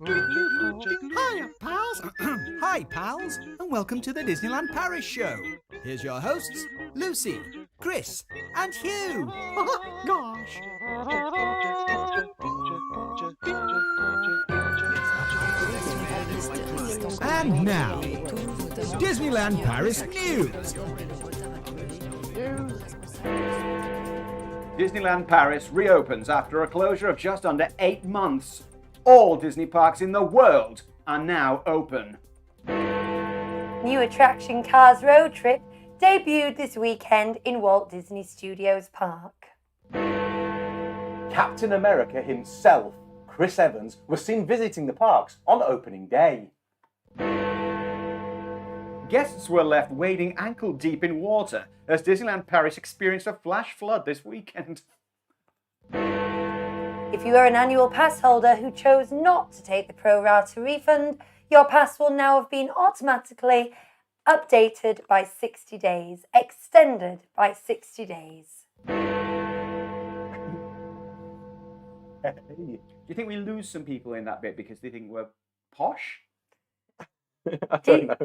Hiya, pals. Hi, pals, and welcome to the Disneyland Paris Show. Here's your hosts, Lucy, Chris, and Hugh. Gosh. And now, Disneyland Paris News. Disneyland Paris reopens after a closure of just under 8 months. All Disney parks in the world are now open. New attraction Cars Road Trip debuted this weekend in Walt Disney Studios Park. Captain America himself, Chris Evans, was seen visiting the parks on opening day. Guests were left wading ankle deep in water as Disneyland Paris experienced a flash flood this weekend. If you are an annual pass holder who chose not to take the pro rata refund, your pass will now have been automatically updated by 60 days, extended by 60 days. Do you think we lose some people in that bit because they think we're posh? I don't know.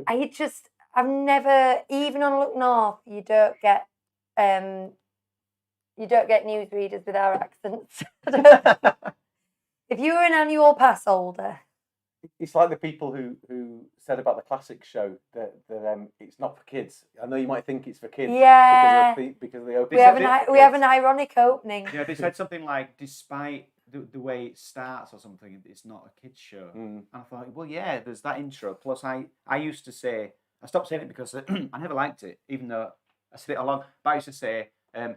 I've never, even on Look North, you don't get newsreaders with our accents. If you were an annual pass holder, It's like the people who said about the classic show that it's not for kids. I know you might think it's for kids. Yeah. Because of the opening. we have an ironic opening. Yeah, they said something like, despite the way it starts or something, it's not a kids show. And I thought, well, yeah, there's that intro. Plus, I used to say, I stopped saying it because I never liked it, even though I said it along. But I used to say,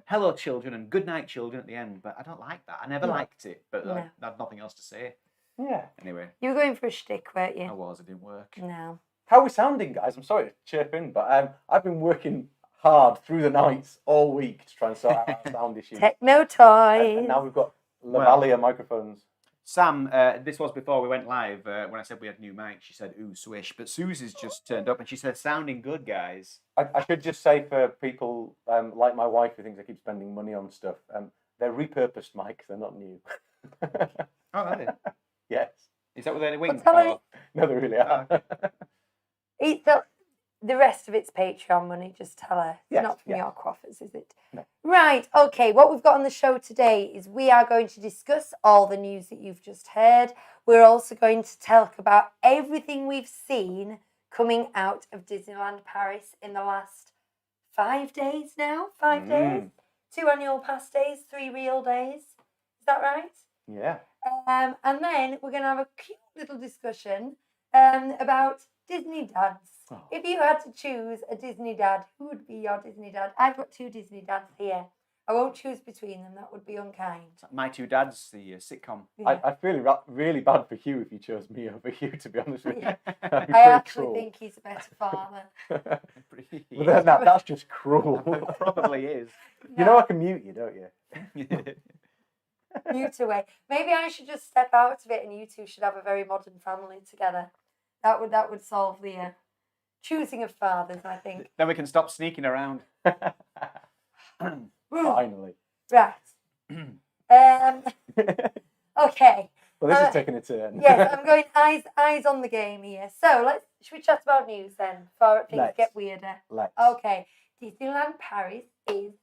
hello, children, and good night, children, at the end. But I don't like that. I never liked it, but I had nothing else to say. Yeah. Anyway. You were going for a shtick, weren't you? I was. It didn't work. No. How are we sounding, guys? I'm sorry to chirp in, but I've been working hard through the nights all week to try and sort out our sound issues. Techno toys. And now we've got Lavalier microphones. Sam, this was before we went live. When I said we had new mics, she said, ooh, swish. But Susie's just turned up and she said, sounding good, guys. I should just say for people like my wife who thinks I keep spending money on stuff, they're repurposed mics, they're not new. Oh, are they? Yes. Is that what they're wings? Well, No, they really are. The rest of it's Patreon money, just tell her. It's not from your coffers, is it? No. Right, okay, what we've got on the show today is we are going to discuss all the news that you've just heard. We're also going to talk about everything we've seen coming out of Disneyland Paris in the last 5 days now. 5 days? 2 annual pass days, 3 real days. Is that right? Yeah. And then we're going to have a cute little discussion about Disney dads. Oh. If you had to choose a Disney dad, who would be your Disney dad? I've got 2 Disney dads here. I won't choose between them. That would be unkind. My Two Dads, the sitcom. Yeah. I feel really bad for Hugh if you chose me over Hugh, to be honest with you. Yeah. That'd be I pretty actually cruel. think he's a better father. But then that's just cruel. It probably is. You know I can mute you, don't you? Mute away. Maybe I should just step out of it and you two should have a very modern family together. That would solve the choosing of fathers, I think. Then we can stop sneaking around. Finally. Right. Okay. Well, this is taking a turn. Yes, I'm going eyes on the game here. So should we chat about news then before things get weirder? Let's. Okay. Disneyland Paris is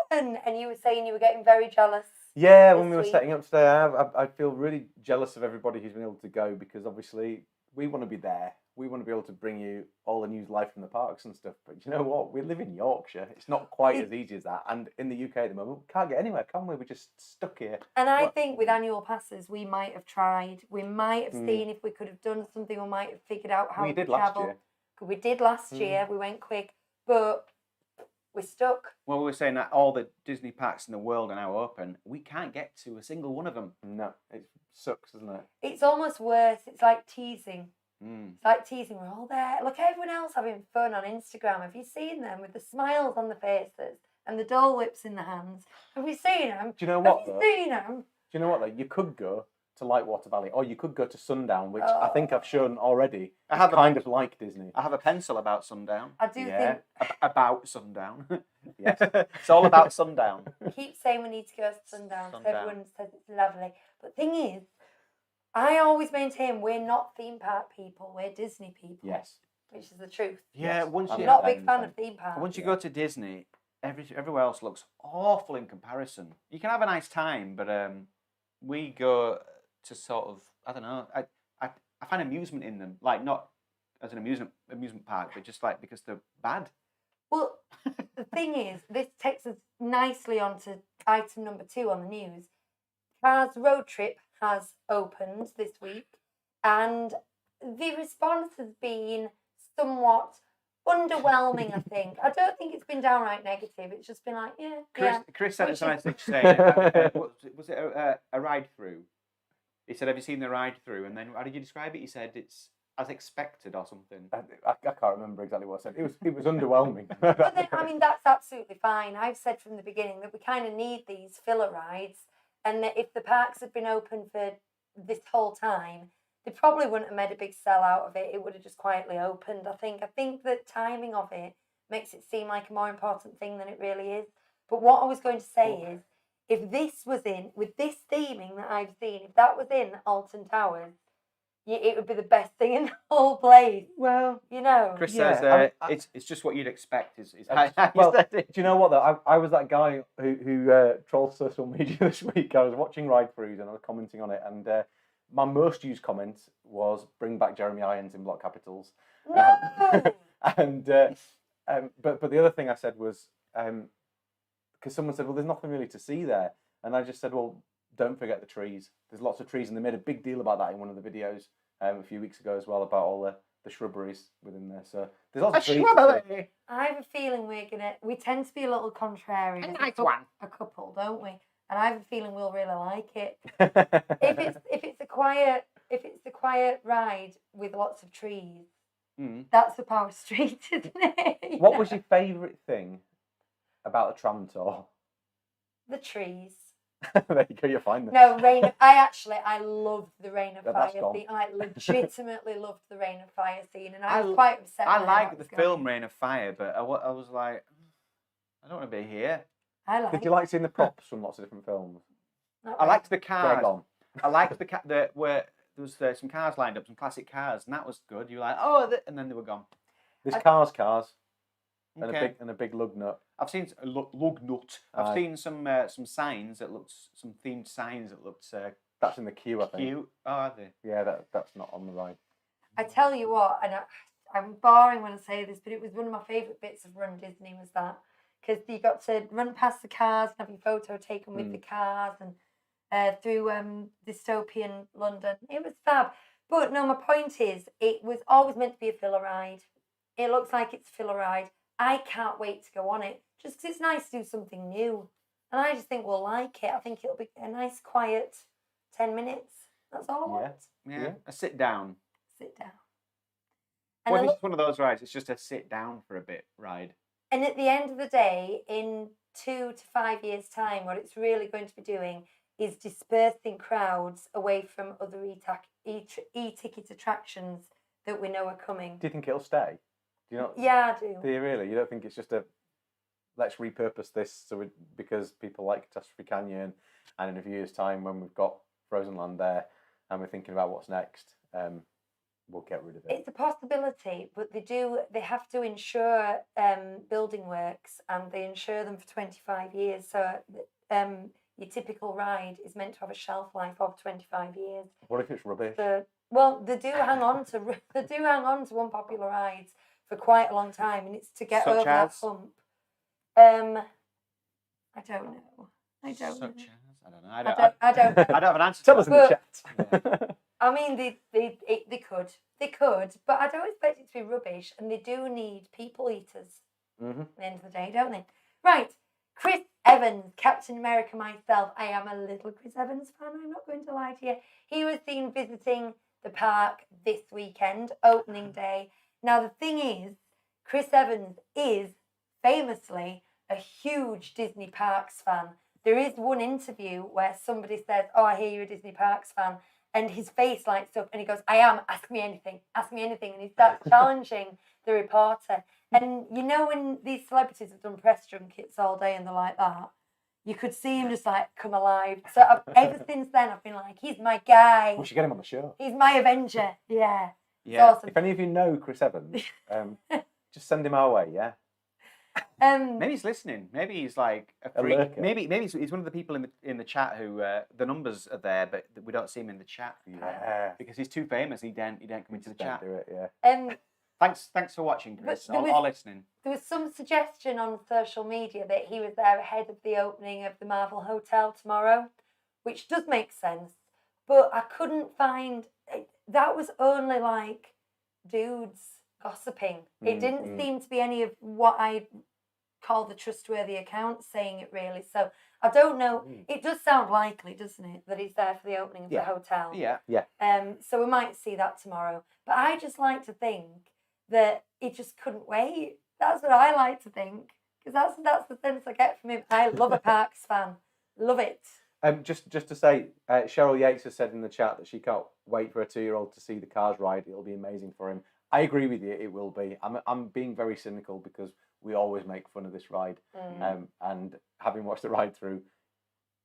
open, and you were saying you were getting very jealous. Yeah, when we were week. setting up today, I feel really jealous of everybody who's been able to go because obviously we want to be there. We want to be able to bring you all the news live from the parks and stuff. But you know what? We live in Yorkshire. It's not quite as easy as that. And in the UK at the moment, we can't get anywhere, can we? We're just stuck here. And I think with annual passes, we might have tried. We might have seen if we could have done something. We might have figured out how We to did last travel. year. We did last year. We went quick, but we're stuck. Well, we were saying that all the Disney parks in the world are now open. We can't get to a single one of them. No, it sucks, doesn't it? It's almost worse. It's like teasing. Mm. It's like teasing. We're all there. Look, everyone else having fun on Instagram. Have you seen them with the smiles on the faces and the Dole Whips in the hands? Have you seen them? Do you know what, Have though? you seen them? Do you know what, though? You could go to Lightwater Valley, or you could go to Sundown, which I think I've shown already. I have kind of like Disney. I have a pencil about sundown. I do think. About sundown. Yes. It's all about sundown. Keep saying we need to go to Sundown. So Sundown. everyone says it's lovely. But the thing is, I always maintain we're not theme park people, we're Disney people. Yes. Which is the truth. Yeah, Yes. once I'm you not a big fan of theme parks. once you go to Disney, everywhere else looks awful in comparison. You can have a nice time, but we go to sort of, I don't know, I find amusement in them, like not as an amusement park, but just like because they're bad. Well, the thing is, this takes us nicely onto item number 2 on the news. Cars Road Trip has opened this week, and the response has been somewhat underwhelming, I think. I don't think it's been downright negative. It's just been like, Chris sent us a message saying, was it a ride through? He said, have you seen the ride through? And then how did you describe it? He said it's as expected or something. I can't remember exactly what I said. It was underwhelming. But then, I mean, that's absolutely fine. I've said from the beginning that we kind of need these filler rides, and that if the parks had been open for this whole time, they probably wouldn't have made a big sell out of it. It would have just quietly opened. I think the timing of it makes it seem like a more important thing than it really is. But what I was going to say is, if this was in, with this theming that I've seen, if that was in Alton Towers, it would be the best thing in the whole place. Well, you know. Chris Yeah, says I mean, it's just what you'd expect. Is well, do you know what though? I was that guy who trolls social media this week. I was watching ride throughs and I was commenting on it, and my most used comment was "Bring back Jeremy Irons in block capitals." No. And but the other thing I said was because someone said, "Well, there's nothing really to see there," and I just said, "Well, don't forget the trees. There's lots of trees," and they made a big deal about that in one of the videos a few weeks ago as well, about all the shrubberies within there. So there's lots of trees. I have a feeling we tend to be a little contrary. A couple, don't we? And I have a feeling we'll really like it. if it's a quiet ride with lots of trees, that's the Power Street, isn't it? What was your favourite thing about the tram tour? The trees. There you go, you'll find them. No, I loved the Rain of That's Fire gone. scene. I legitimately loved the Rain of Fire scene, and I was quite upset. I when like that the was film going. Rain of Fire, but I was like, I don't want to be here. Did you like seeing the props from lots of different films? I liked the They're cars. gone. I liked where there was some cars lined up, some classic cars, and that was good. You were like, and then they were gone. There's cars, Okay. and a big lug nut. I've seen lug nut. I've Aye. seen some signs that looked, some themed signs that looked That's in the queue, I think. cute. Oh, are they? Yeah, that's not on the ride. I tell you what, and I'm boring when I say this, but it was one of my favourite bits of Run Disney was that, because you got to run past the cars and have your photo taken with the cars and through dystopian London. It was fab. But no, my point is, it was always meant to be a filler ride. It looks like it's a filler ride. I can't wait to go on it, just because it's nice to do something new. And I just think we'll like it. I think it'll be a nice, quiet 10 minutes. That's all I want. Yeah. A sit down. Sit down. Well, And, if it's one of those rides, it's just a sit down for a bit ride. and at the end of the day, in 2 to 5 years' time, what it's really going to be doing is dispersing crowds away from other e-ticket attractions that we know are coming. Do you think it'll stay? Do you not? Yeah, I do. Do you really? You don't think it's just let's repurpose this because people like Catastrophe Canyon, and in a few years' time when we've got Frozen Land there and we're thinking about what's next, we'll get rid of it. It's a possibility, but they have to insure building works, and they insure them for 25 years. So your typical ride is meant to have a shelf life of 25 years. What if it's rubbish? Well, they do hang on to unpopular rides for quite a long time, and it's to get Such over that as? hump. I don't know. I don't know. Such as? I don't know. I don't know. I don't have an answer. Tell to us in the chat. I mean, they could, but I don't expect it to be rubbish, and they do need people eaters at the end of the day, don't they? Right, Chris Evans, Captain America myself. I am a little Chris Evans fan, I'm not going to lie to you. He was seen visiting the park this weekend, opening day. Now, the thing is, Chris Evans is famously a huge Disney Parks fan. There is one interview where somebody says, "Oh, I hear you're a Disney Parks fan," and his face lights up and he goes, "I am, ask me anything," and he starts challenging the reporter. And you know when these celebrities have done press junkets all day and they're like that, you could see him just like come alive. So ever since then, I've been like, he's my guy. We should get him on the show. He's my Avenger. Yeah. It's Yeah. awesome. If any of you know Chris Evans, just send him our way, yeah? Maybe he's listening. Maybe he's like a freak. lurker. Maybe he's one of the people in the chat who the numbers are there, but we don't see him in the chat. Yeah. Because he's too famous. He didn't come into the chat. Do it, yeah. Thanks for watching, Chris. But there Or listening. There was some suggestion on social media that he was there ahead of the opening of the Marvel Hotel tomorrow, which does make sense. But I couldn't find... That was only like dudes gossiping. It didn't seem to be any of what I call the trustworthy accounts saying it, really. So I don't know. It does sound likely, doesn't it, that he's there for the opening of the hotel. Yeah. So we might see that tomorrow. But I just like to think that he just couldn't wait. That's what I like to think, because that's the sense I get from him. I love a Parks fan. Love it. Just to say, Cheryl Yates has said in the chat that she can't wait for a 2-year-old to see the Cars ride. It'll be amazing for him. I agree with you. It will be. I'm being very cynical because we always make fun of this ride, and having watched the ride through,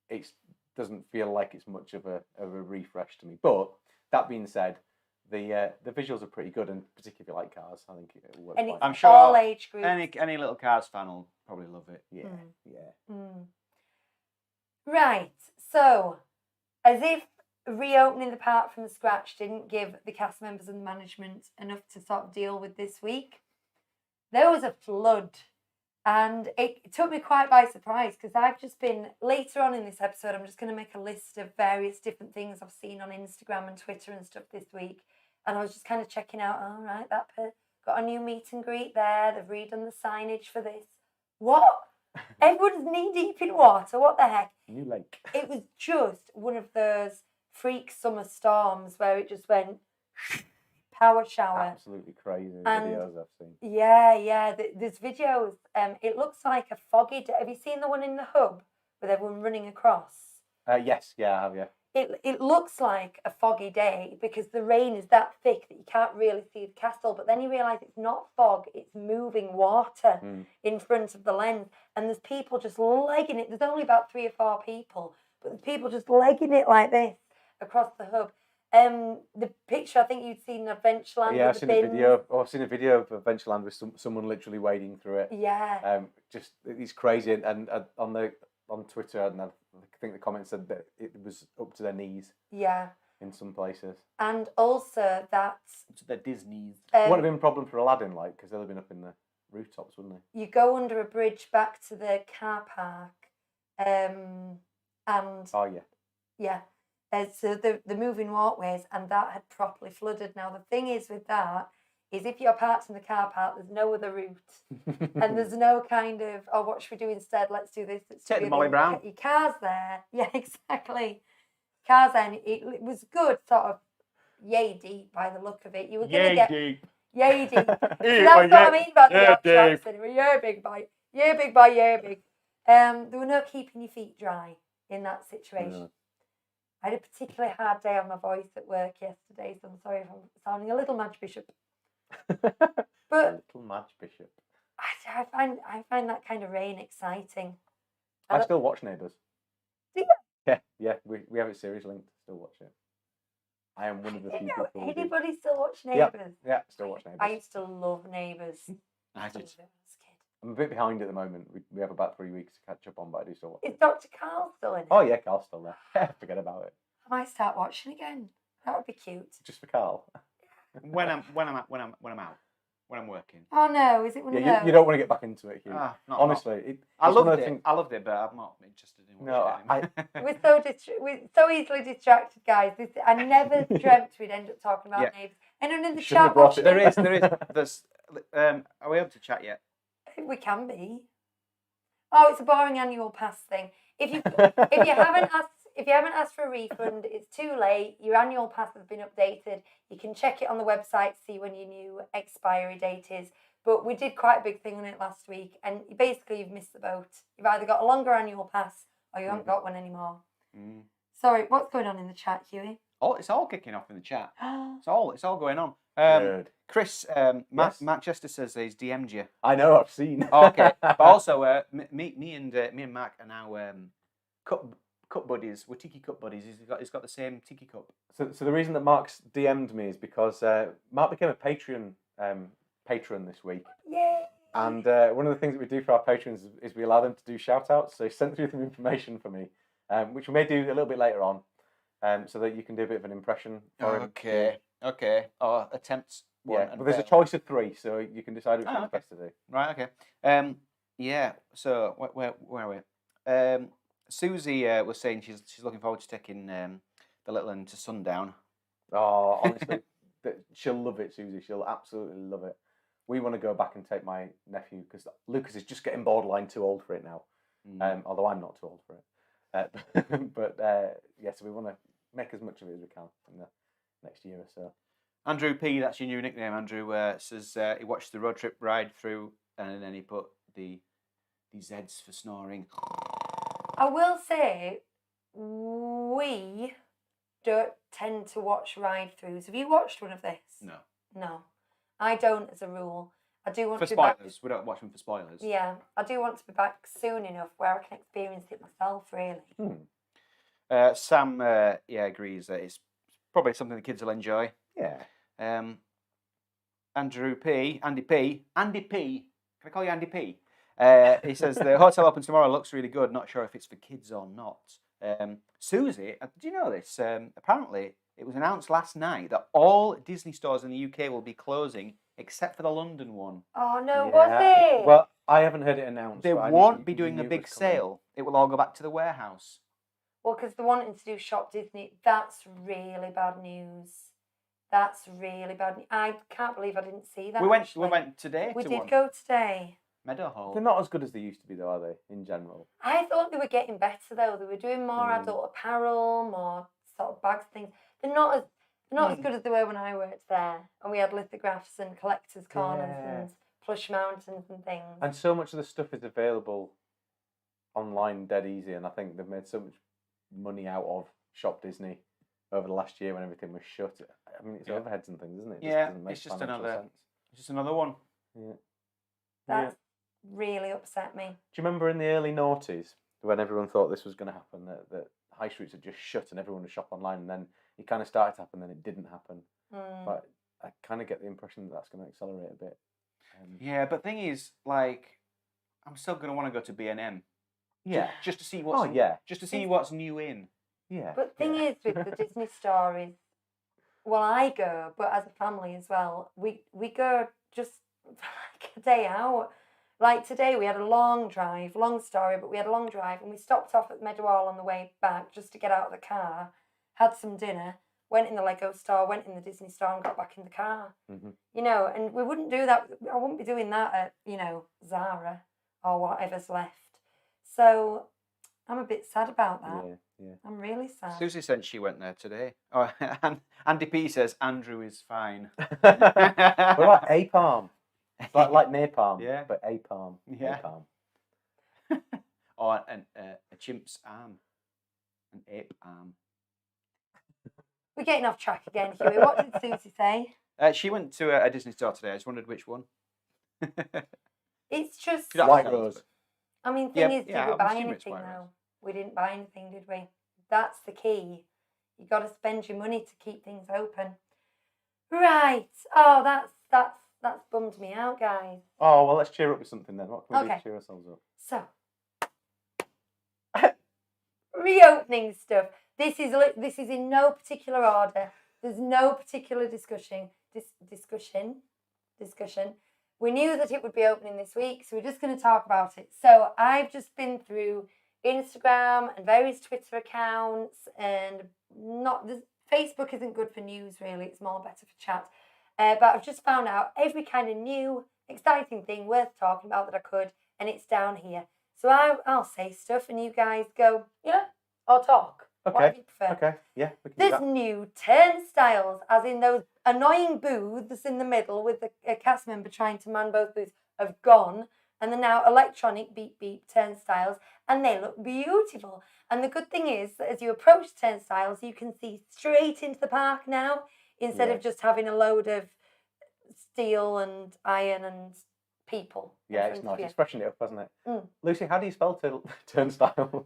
it doesn't feel like it's much of a refresh to me. But that being said, the visuals are pretty good, and particularly if you like cars, I think it will work. And it's I'm sure all age groups. Any little Cars fan will probably love it. Yeah. Right. So, as if reopening the park from scratch didn't give the cast members and the management enough to sort of deal with this week, there was a flood. And it took me quite by surprise, because I've just been, later on in this episode, I'm just going to make a list of various different things I've seen on Instagram and Twitter and stuff this week. And I was just kind of checking out, all right, got a new meet and greet there. They've redone the signage for this. What? Everyone's knee deep in water. What the heck? New lake. It was just one of those freak summer storms where it just went power shower. Absolutely crazy And videos I've seen. Yeah. There's videos. It looks like a foggy day. Have you seen the one in the hub with everyone running across? Yes, yeah, I have, yeah. It looks like a foggy day because the rain is that thick that you can't really see the castle. But then you realise it's not fog, it's moving water in front of the lens. And there's people just legging it. There's only about 3 or 4 people, but there's people just legging it like this across the hub. The picture, I think you'd seen Adventureland. Yeah, I've seen a video of Adventureland with someone literally wading through it. Yeah. Just it's crazy, and on Twitter, and I think the comment said that it was up to their knees. Yeah. In some places. And also that To the Disney's. It wouldn't have been a problem for Aladdin, like, because they'd have been up in the rooftops, wouldn't they? you go under a bridge back to the car park, and Oh yeah. yeah. So the moving walkways, and that had properly flooded. Now, the thing is with that, is if you're parked in the car park, there's no other route. And there's no kind of, oh, what should we do instead? Let's do this. Let's Take do the Molly Brown. Your car's there. Yeah, exactly. Car's there. And it was good, sort of, yay deep by the look of it. You were going to get... deep. Yay deep. So that's what I mean about the Yorkshire accent. Yeah, big boy. Yeah, big boy. Yeah, big. There were no keeping your feet dry in that situation. No. I had a particularly hard day on my voice at work yesterday, so I'm sorry if I'm sounding a little Madge Bishop. But Little Madge Bishop. I find that kind of rain exciting. I still watch Neighbours. Do you? Yeah. We have it series linked. Still watch it. I am one of the few people who do. Anybody still watch Neighbours? Yeah, still watch Neighbours. I used to love Neighbours. I When I did. was a kid. I'm a bit behind at the moment. We have about 3 weeks to catch up on, but I do still watch Is it. Dr. Carl still in it? Oh yeah, Carl's still there. Forget about it. I might start watching again. That would be cute. Just for Carl. When I'm out. When I'm working. Oh no, is it one of Yeah, those? you don't want to get back into it, Hugh. Not- Honestly, I it's one of loved the it. things- I loved it, but I'm not interested in No, watching it anymore. We're so easily distracted, guys. I never dreamt we'd end up talking about Yeah. Neighbours. Anyone in the Shouldn't have chat brought watching? it. There is. There's. Are we able to chat yet? We can be. Oh, it's a boring annual pass thing. If you haven't asked for a refund, it's too late. Your annual pass has been updated. You can check it on the website to see when your new expiry date is. But we did quite a big thing on it last week, and basically you've missed the boat. You've either got a longer annual pass or you haven't got one anymore. Sorry, what's going on in the chat, Huey? It's all kicking off in the chat. It's all going on. Good. Chris, Yes? Matt Chester says he's DM'd you. I know, I've seen. Okay, but also me and Mac are now cup buddies. We're tiki cup buddies. He's got the same tiki cup. So the reason that Mark's DM'd me is because Mark became a Patreon patron this week. Yay! And one of the things that we do for our patrons is we allow them to do shout-outs. So he sent through some information for me, which we may do a little bit later on, so that you can do a bit of an impression for him. Okay. Or attempts. Yeah, but there's a choice of 3, so you can decide which one's okay. best to do. Right, okay. Yeah, so where are we? Susie was saying she's looking forward to taking the little one to Sundown. Oh, honestly, she'll love it, Susie. She'll absolutely love it. We want to go back and take my nephew because Lucas is just getting borderline too old for it now. Although I'm not too old for it. But yeah, so we want to make as much of it as we can in the next year or so. Andrew P, that's your new nickname, Andrew, says he watched the road trip ride through and then he put the Zs for snoring. I will say, we don't tend to watch ride-throughs. Have you watched one of this? No. No. I don't, as a rule. I do want For to be back. spoilers. We don't watch them for spoilers. Yeah, I do want to be back soon enough where I can experience it myself, really. Sam, agrees that it's probably something the kids will enjoy. Yeah. Andy P. Can I call you Andy P? He says the hotel opens tomorrow. Looks really good. Not sure if it's for kids or not. Susie, do you know this? Apparently, it was announced last night that all Disney stores in the UK will be closing except for the London one. Oh no, was it? Well, I haven't heard it announced. They won't be doing a big sale. It will all go back to the warehouse. Well, because they're wanting to do Shop Disney. That's really bad news. That's really bad news. I can't believe I didn't see that. We went today. We to did one. go today. Meadowhall. They're not as good as they used to be, though, are they? In general. I thought they were getting better though. They were doing more adult apparel, more sort of bags, things. They're not as good as they were when I worked there, and we had lithographs and collectors' corners and plush mountains and things. And so much of the stuff is available online dead easy, and I think they've made so much money out of Shop Disney over the last year when everything was shut. I mean, it's overheads and things, isn't it? It's just another one. Yeah. That's really upset me. Do you remember in the early noughties when everyone thought this was going to happen, that high streets had just shut and everyone would shop online, and then it kind of started to happen, then it didn't happen. But I kind of get the impression that that's going to accelerate a bit. Yeah, but thing is, like, I'm still going to want to go to B&M. Yeah. Just to see what's just to see what's new in. Yeah. But thing is, with the Disney stories, well, I go, but as a family as well, we go just like a day out. Like today, we had a long drive, long story, but we had a long drive, and we stopped off at Meadowhall on the way back just to get out of the car, had some dinner, went in the Lego store, went in the Disney store, and got back in the car. You know, and we wouldn't do that. I wouldn't be doing that at, you know, Zara or whatever's left. So I'm a bit sad about that. Yeah. I'm really sad. Susie said she went there today. Oh, and Andy P says Andrew is fine. What about Apalm? Like napalm, but Apalm. Yeah. Apalm. Or a chimp's arm. An ape arm. We're getting off track again, Huey. What did Susie say? She went to a Disney store today. I just wondered which one. It's just... White Rose. I mean, thing is, did we I'm buy assuming it's anything White though? Rose. We didn't buy anything, did we? That's the key. You got to spend your money to keep things open. Right. Oh, that's bummed me out, guys. Oh, well, let's cheer up with something then. What can we do to cheer ourselves up? So, reopening stuff. This is in no particular order. There's no particular discussion. We knew that it would be opening this week, so we're just going to talk about it. So I've just been through Instagram and various Twitter accounts, and Facebook isn't good for news really. It's more better for chat. But I've just found out every kind of new, exciting thing worth talking about that I could, and it's down here. So I'll say stuff, and you guys go, yeah, or talk. Okay. What do you prefer? Okay. Yeah. We can do There's that. new turnstiles, as in those annoying booths in the middle with a cast member trying to man both booths, have gone, and they're now electronic beep beep turnstiles, and they look beautiful. And the good thing is that as you approach turnstiles, you can see straight into the park now, instead of just having a load of steel and iron and people. Yeah, it's nice. It's freshened it up, hasn't it? Lucy, how do you spell turnstile?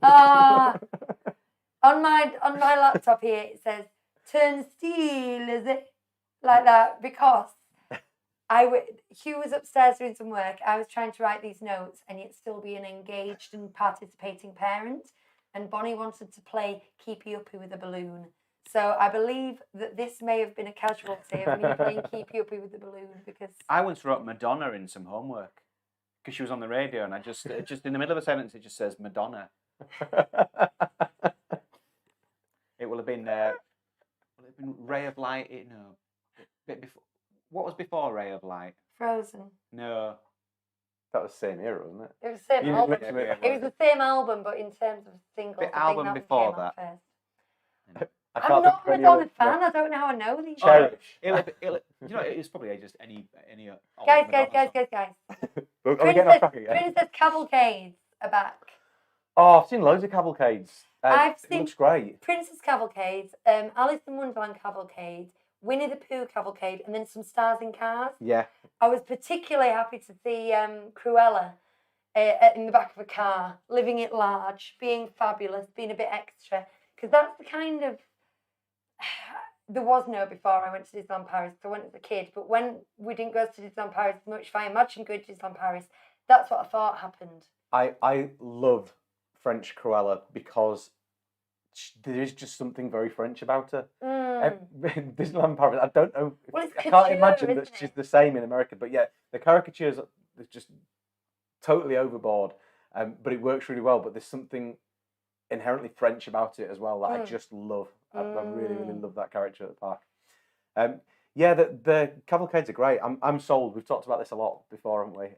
On my laptop here it says turnstile, is it? Like that, because Hugh was upstairs doing some work. I was trying to write these notes and yet still be an engaged and participating parent. And Bonnie wanted to play Keepy Uppy with a balloon. So I believe that this may have been a casualty of me playing Keepy Uppy with the balloon, because I once wrote Madonna in some homework because she was on the radio, and I just in the middle of a sentence it just says Madonna. It will have been Ray of Light. No, bit before. What was before Ray of Light? Frozen. No. That was the same era, wasn't it? It was the same album. It was the same album, but in terms of singles, The album before that. First. I'm not a Madonna fan. I don't know how I know these. Cherish. It's probably just any. Guys. We're getting off track again. Princess Cavalcades are back. Oh, I've seen loads of cavalcades. I've it seen looks great. Princess Cavalcades, Alice in Wonderland Cavalcade, Winnie the Pooh Cavalcade, and then some Stars in Cars. Yeah. I was particularly happy to see Cruella in the back of a car, living it large, being fabulous, being a bit extra. Because that's the kind of... There was no before I went to Disneyland Paris, because I went as a kid. But when we didn't go to Disneyland Paris much, if I imagined going to Disneyland Paris, that's what I thought happened. I love French Cruella because there is just something very French about her. Disneyland Paris, I don't know. Well, I can't imagine that she's the same in America. But yeah, the caricatures are just totally overboard. But it works really well. But there's something inherently French about it as well that I just love. I really, really love that character at the park. Yeah, the cavalcades are great. I'm sold. We've talked about this a lot before, haven't we?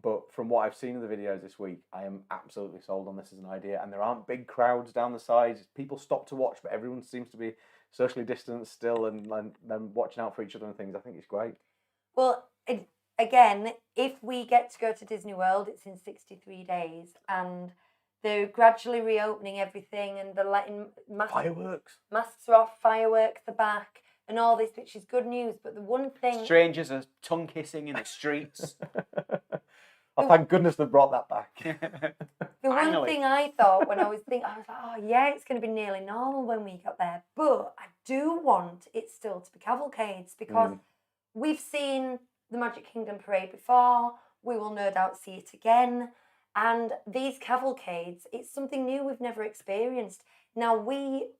But from what I've seen of the videos this week, I am absolutely sold on this as an idea. And there aren't big crowds down the sides. People stop to watch, but everyone seems to be socially distanced still and watching out for each other and things. I think it's great. Well, again, if we get to go to Disney World, it's in 63 days. And they're gradually reopening everything, and they're letting masks are off, fireworks are back, and all this, which is good news. But the one thing... Strangers are tongue kissing in the streets. Oh, thank goodness they brought that back. The one thing I thought when I was thinking, I was like, oh yeah, it's going to be nearly normal when we got there. But I do want it still to be cavalcades, because we've seen the Magic Kingdom parade before. We will no doubt see it again. And these cavalcades, it's something new we've never experienced. Now, when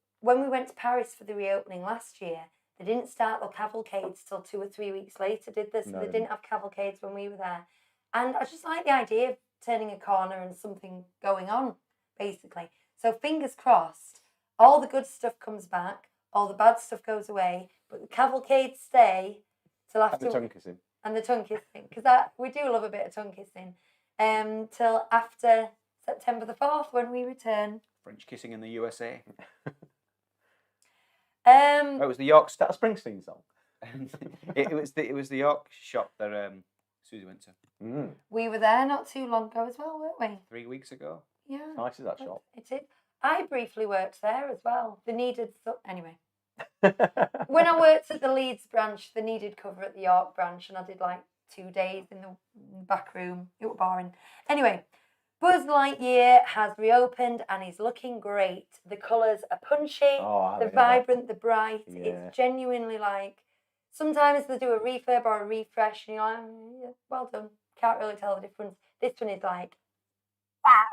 we went to Paris for the reopening last year, they didn't start the cavalcades till 2 or 3 weeks later, did they? So they didn't have cavalcades when we were there. And I just like the idea of turning a corner and something going on, basically. So fingers crossed, all the good stuff comes back, all the bad stuff goes away, but the cavalcades stay till after... And the tongue kissing. And the tongue kissing, because we do love a bit of tongue kissing. Till after September the 4th, when we return. French kissing in the USA. It was the York. Is that a Springsteen song? it was the York shop that Susie went to. We were there not too long ago as well, weren't we? 3 weeks ago. Yeah. Nice is that shop. It is. I briefly worked there as well. They needed anyway. When I worked at the Leeds branch, they needed cover at the York branch, and I did like 2 days in the back room. It was boring. Anyway, Buzz Lightyear has reopened and is looking great. The colours are punchy, they're vibrant, they're bright. Yeah. It's genuinely like, sometimes they do a refurb or a refresh and you're like, yeah, well done. Can't really tell the difference. This one is like, wow.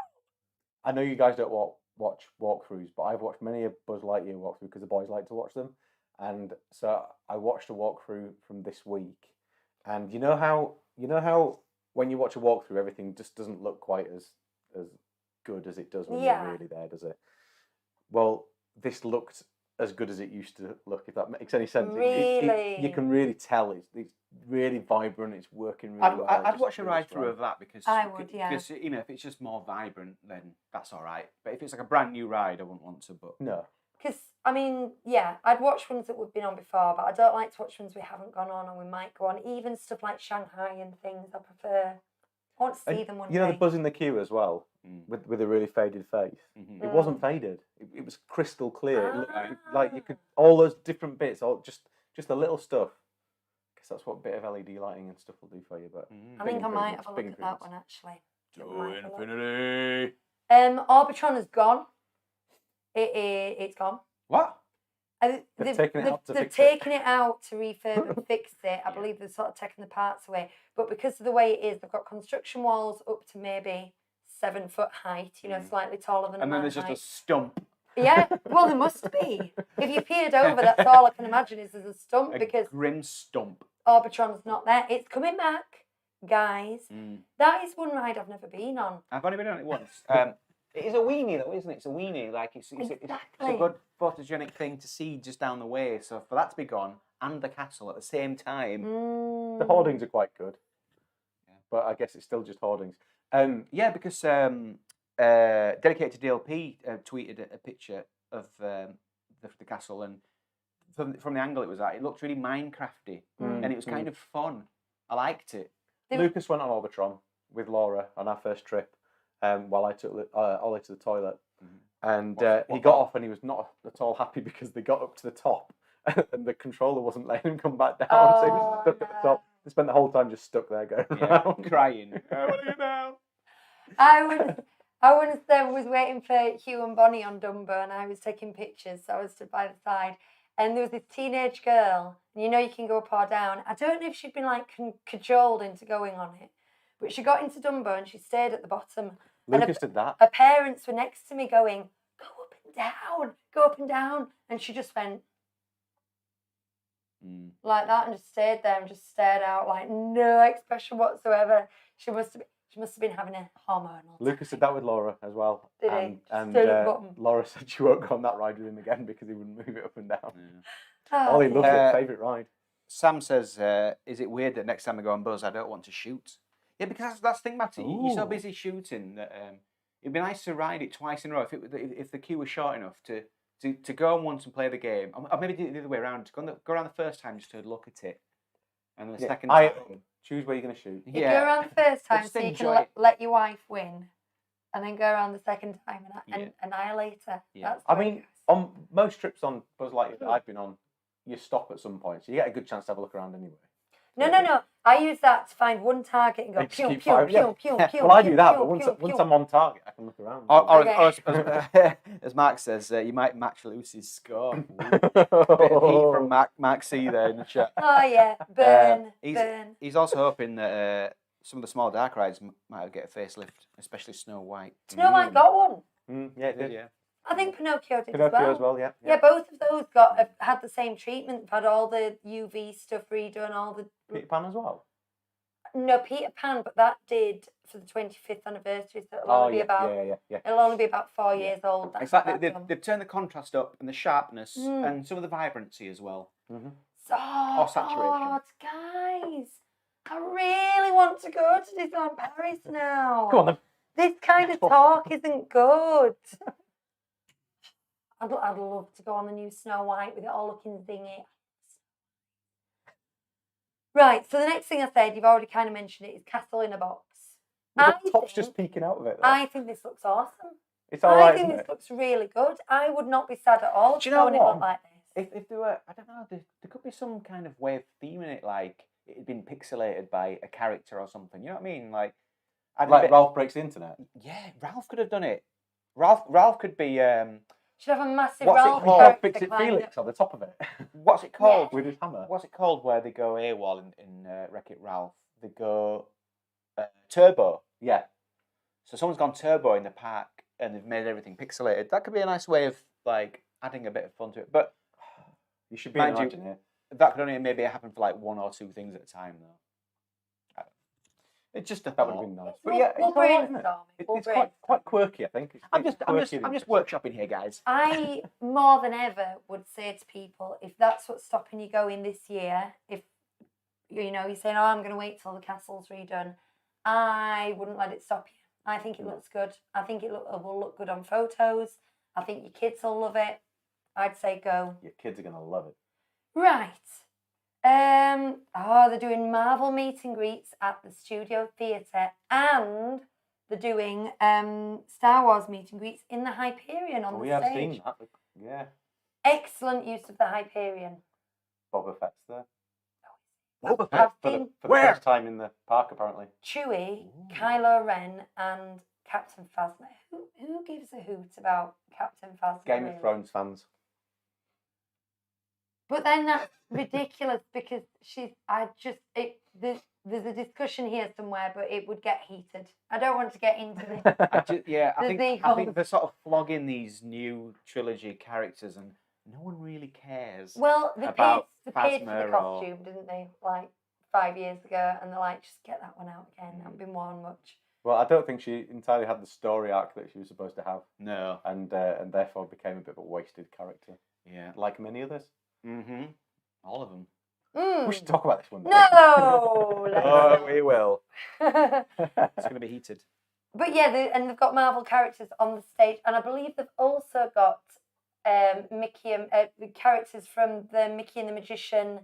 I know you guys don't watch walkthroughs, but I've watched many a Buzz Lightyear walkthrough because the boys like to watch them. And so I watched a walkthrough from this week. And you know how when you watch a walkthrough, everything just doesn't look quite as good as it does when you're really there, does it? Well, this looked as good as it used to look, if that makes any sense. Really? You can really tell it's really vibrant. It's working really well. I'd watch a ride through of that because I would, yeah. Because if it's just more vibrant, then that's all right. But if it's like a brand new ride, I wouldn't want to. But no. Because, I mean, yeah, I'd watch ones that we've been on before, but I don't like to watch ones we haven't gone on and we might go on. Even stuff like Shanghai and things, I prefer I want to see them one You know day. the buzz in the queue as well, with a really faded face. Mm-hmm. It wasn't faded. It was crystal clear. It looked like you could all those different bits, all just the little stuff. I guess that's what a bit of LED lighting and stuff will do for you. But I think I might have a look at that one actually. To infinity. Arbitron is gone. It's gone. What? They've taken it out to fix it. taken it out to refurb and fix it. I believe they've sort of taken the parts away. But because of the way it is, they've got construction walls up to maybe 7 foot height, slightly taller than And then man there's just height. a stump. Yeah, well, there must be. If you peered over, that's all I can imagine is there's a stump because Grim stump. Arbitron's not there. It's coming back, guys. That is one ride I've never been on. I've only been on it once. It is a weenie though, isn't it? It's a weenie. Like it's a good photogenic thing to see just down the way. So for that to be gone and the castle at the same time. The hoardings are quite good. Yeah. But I guess it's still just hoardings. Yeah, because dedicated to DLP tweeted a picture of the castle, and from the angle it was at, it looked really Minecrafty, and it was kind of fun. I liked it. Lucas went on Orbitron with Laura on our first trip while I took Ollie to the toilet. And he got off and he was not at all happy because they got up to the top and the controller wasn't letting him come back down. So he was stuck at the top. They spent the whole time just stuck there going around. Crying. I want to get down. I was waiting for Hugh and Bonnie on Dumbo and I was taking pictures, so I was stood by the side. And there was this teenage girl, and you can go up or down. I don't know if she'd been like cajoled into going on it, but she got into Dumbo and she stayed at the bottom. Lucas did that. Her parents were next to me going, go up and down. And she just went like that and just stayed there and just stared out like no expression whatsoever. She must have been having a hormonal. Lucas did that with Laura as well. Did he? And Stayed at the bottom. Laura said she won't go on that ride with him again because he wouldn't move it up and down. Oh, Ollie loves it, favourite ride. Sam says, is it weird that next time I go on Buzz, I don't want to shoot? Yeah, because that's the thing, Matty. You're so busy shooting that it'd be nice to ride it twice in a row if the queue was short enough to go on once and play the game. Or maybe do it the other way around. To go around the first time just to look at it. And the second time... Choose where you're going to shoot. You go around the first time so you can let your wife win. And then go around the second time and annihilate her. Yeah. I mean, on most trips on Buzz Lightyear that I've been on, you stop at some point. So you get a good chance to have a look around anyway. No. I use that to find one target and go pew, pew, pew, pew, pew. Well, I do that, but once I'm on target, I can look around. Or as Mark says, you might match Lucy's score. Bit of heat from Mark C there in the chat. Oh, yeah. Burn. He's also hoping that some of the small dark rides might get a facelift, especially Snow White. Snow White got one. Yeah, it did. Yeah. I think Pinocchio did Pinocchio as well, yeah. Yeah, both of those had the same treatment. Had all the UV stuff redone, all the... Peter Pan as well? No, Peter Pan, but that did for the 25th anniversary, so it'll only be about 4 years old. Exactly, they've turned the contrast up and the sharpness and some of the vibrancy as well. Or saturation. Guys, I really want to go to Disneyland Paris now. Go on then. This kind of talk isn't good. I'd love to go on the new Snow White with it all looking zingy. Right, so the next thing I said, you've already kind of mentioned it, is Castle in a Box. The top's just peeking out of it, though. I think this looks awesome. It's all right, I think this looks really good. I would not be sad at all. Do you know what? It look like this. If there were, I don't know, there could be some kind of way of theming it, like it had been pixelated by a character or something. You know what I mean? Like Ralph Breaks the Internet. Yeah, Ralph could have done it. Ralph could be. Should have a massive What's Ralph it called? character Fix It climbing Felix up. on the top of it. What's it called? With his hammer. What's it called where they go AWOL in Wreck-It Ralph? They go turbo. Yeah. So someone's gone turbo in the park and they've made everything pixelated. That could be a nice way of like adding a bit of fun to it. But you should be imagining it. That could only maybe happen for like 1 or 2 things at a time, though. It's just a That would thought. have been nice. We'll But yeah, it's all right, isn't it? brainstorm it. We'll It's quite quirky, I think. I'm just workshopping here, guys. I, more than ever, would say to people, if that's what's stopping you going this year, if you're saying, oh, I'm going to wait till the castle's redone, I wouldn't let it stop you. I think it looks good. I think it will look good on photos. I think your kids will love it. I'd say go. Your kids are going to love it. Right. They're doing Marvel meet and greets at the Studio Theatre, and they're doing Star Wars meet and greets in the Hyperion on the have stage. seen that. Yeah. Excellent use of the Hyperion. Boba Fett's there. Boba I've Fett? For the seen Where? first time in the park, apparently. Chewie, Kylo Ren, and Captain Phasma. Who gives a hoot about Captain Phasma? Game really? of Thrones fans. But then that's ridiculous because there's a discussion here somewhere, but it would get heated. I don't want to get into this. I The think they're sort of flogging these new trilogy characters, and no one really cares. Well, they paid About for the Phasma or- costume, didn't they? Like 5 years ago, and they're like, just get that one out again. That would be worn much. Well, I don't think she entirely had the story arc that she was supposed to have, No. and therefore became a bit of a wasted character, Yeah. like many others. Mm-hmm. All of them. We should talk about this one. No! let's Oh, we will. not. It's going to be heated. But yeah, and they've got Marvel characters on the stage, and I believe they've also got Mickey and characters from the Mickey and the Magician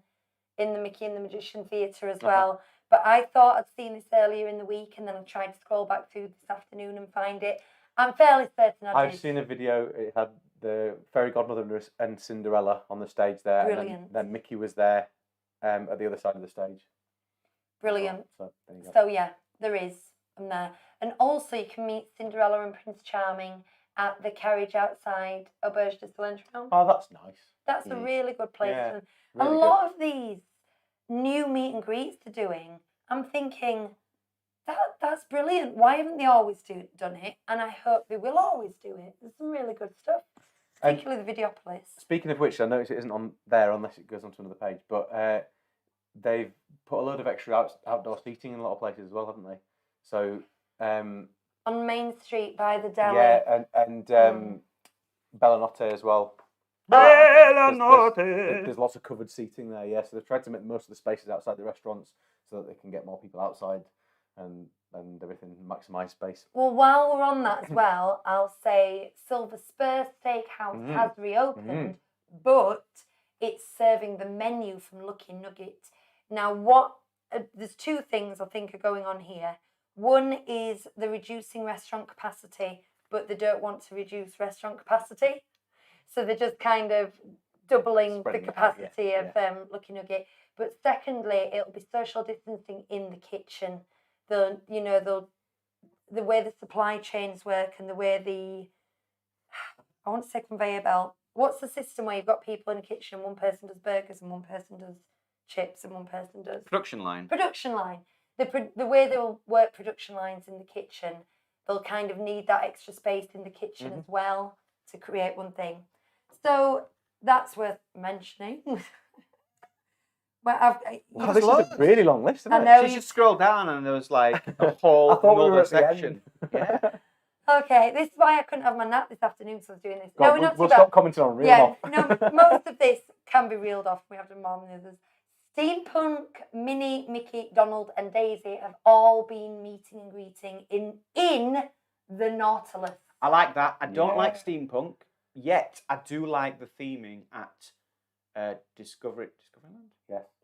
in the Mickey and the Magician Theatre as well. But I thought I'd seen this earlier in the week, and then I tried to scroll back through this afternoon and find it. I'm fairly certain I did. I've seen a video. It had the fairy godmother and Cinderella on the stage there. Brilliant. And then Mickey was there at the other side of the stage. Brilliant. So, there you go. So yeah, there is from there. And also you can meet Cinderella and Prince Charming at the carriage outside Auberge de Cylindrion. Oh, that's nice. That's a really good place. Yeah, And really a lot of these new meet and greets they're doing, I'm thinking, that's brilliant. Why haven't they always done it? And I hope they will always do it. There's some really good stuff, particularly the Videopolis. Speaking of which, I noticed it isn't on there unless it goes onto another page, but they've put a load of extra outdoor seating in a lot of places as well, haven't they? So On Main Street by the deli. yeah, and Bellanotte as well. There's lots of covered seating there, yeah. So they've tried to make most of the spaces outside the restaurants so that they can get more people outside and everything, maximise space. Well, while we're on that as well, I'll say Silver Spur Steakhouse has reopened, but it's serving the menu from Lucky Nugget. Now, there's two things I think are going on here. One is they're reducing restaurant capacity, but they don't want to reduce restaurant capacity. So they're just kind of doubling Spreading the it out, capacity of Lucky Nugget. But secondly, it'll be social distancing in the kitchen. The way the supply chains work and the way I want to say conveyor belt. What's the system where you've got people in a kitchen, one person does burgers and one person does chips and one person does Production line. production line. The way they'll work production lines in the kitchen, they'll kind of need that extra space in the kitchen as well to create one thing. So that's worth mentioning. Well, Wow, this is a really long list, isn't I it? know. You should scroll down and there was like a whole I thought we were another at the section. end. Yeah. Okay, this is why I couldn't have my nap this afternoon because I was doing this. Go on, No, not we'll too bad. stop commenting on real off. No, most of this can be reeled off. We have done more than others. Steampunk, Minnie, Mickey, Donald, and Daisy have all been meeting and greeting in the Nautilus. I like that. I don't Yeah. like steampunk, yet I do like the theming at Discoveryland?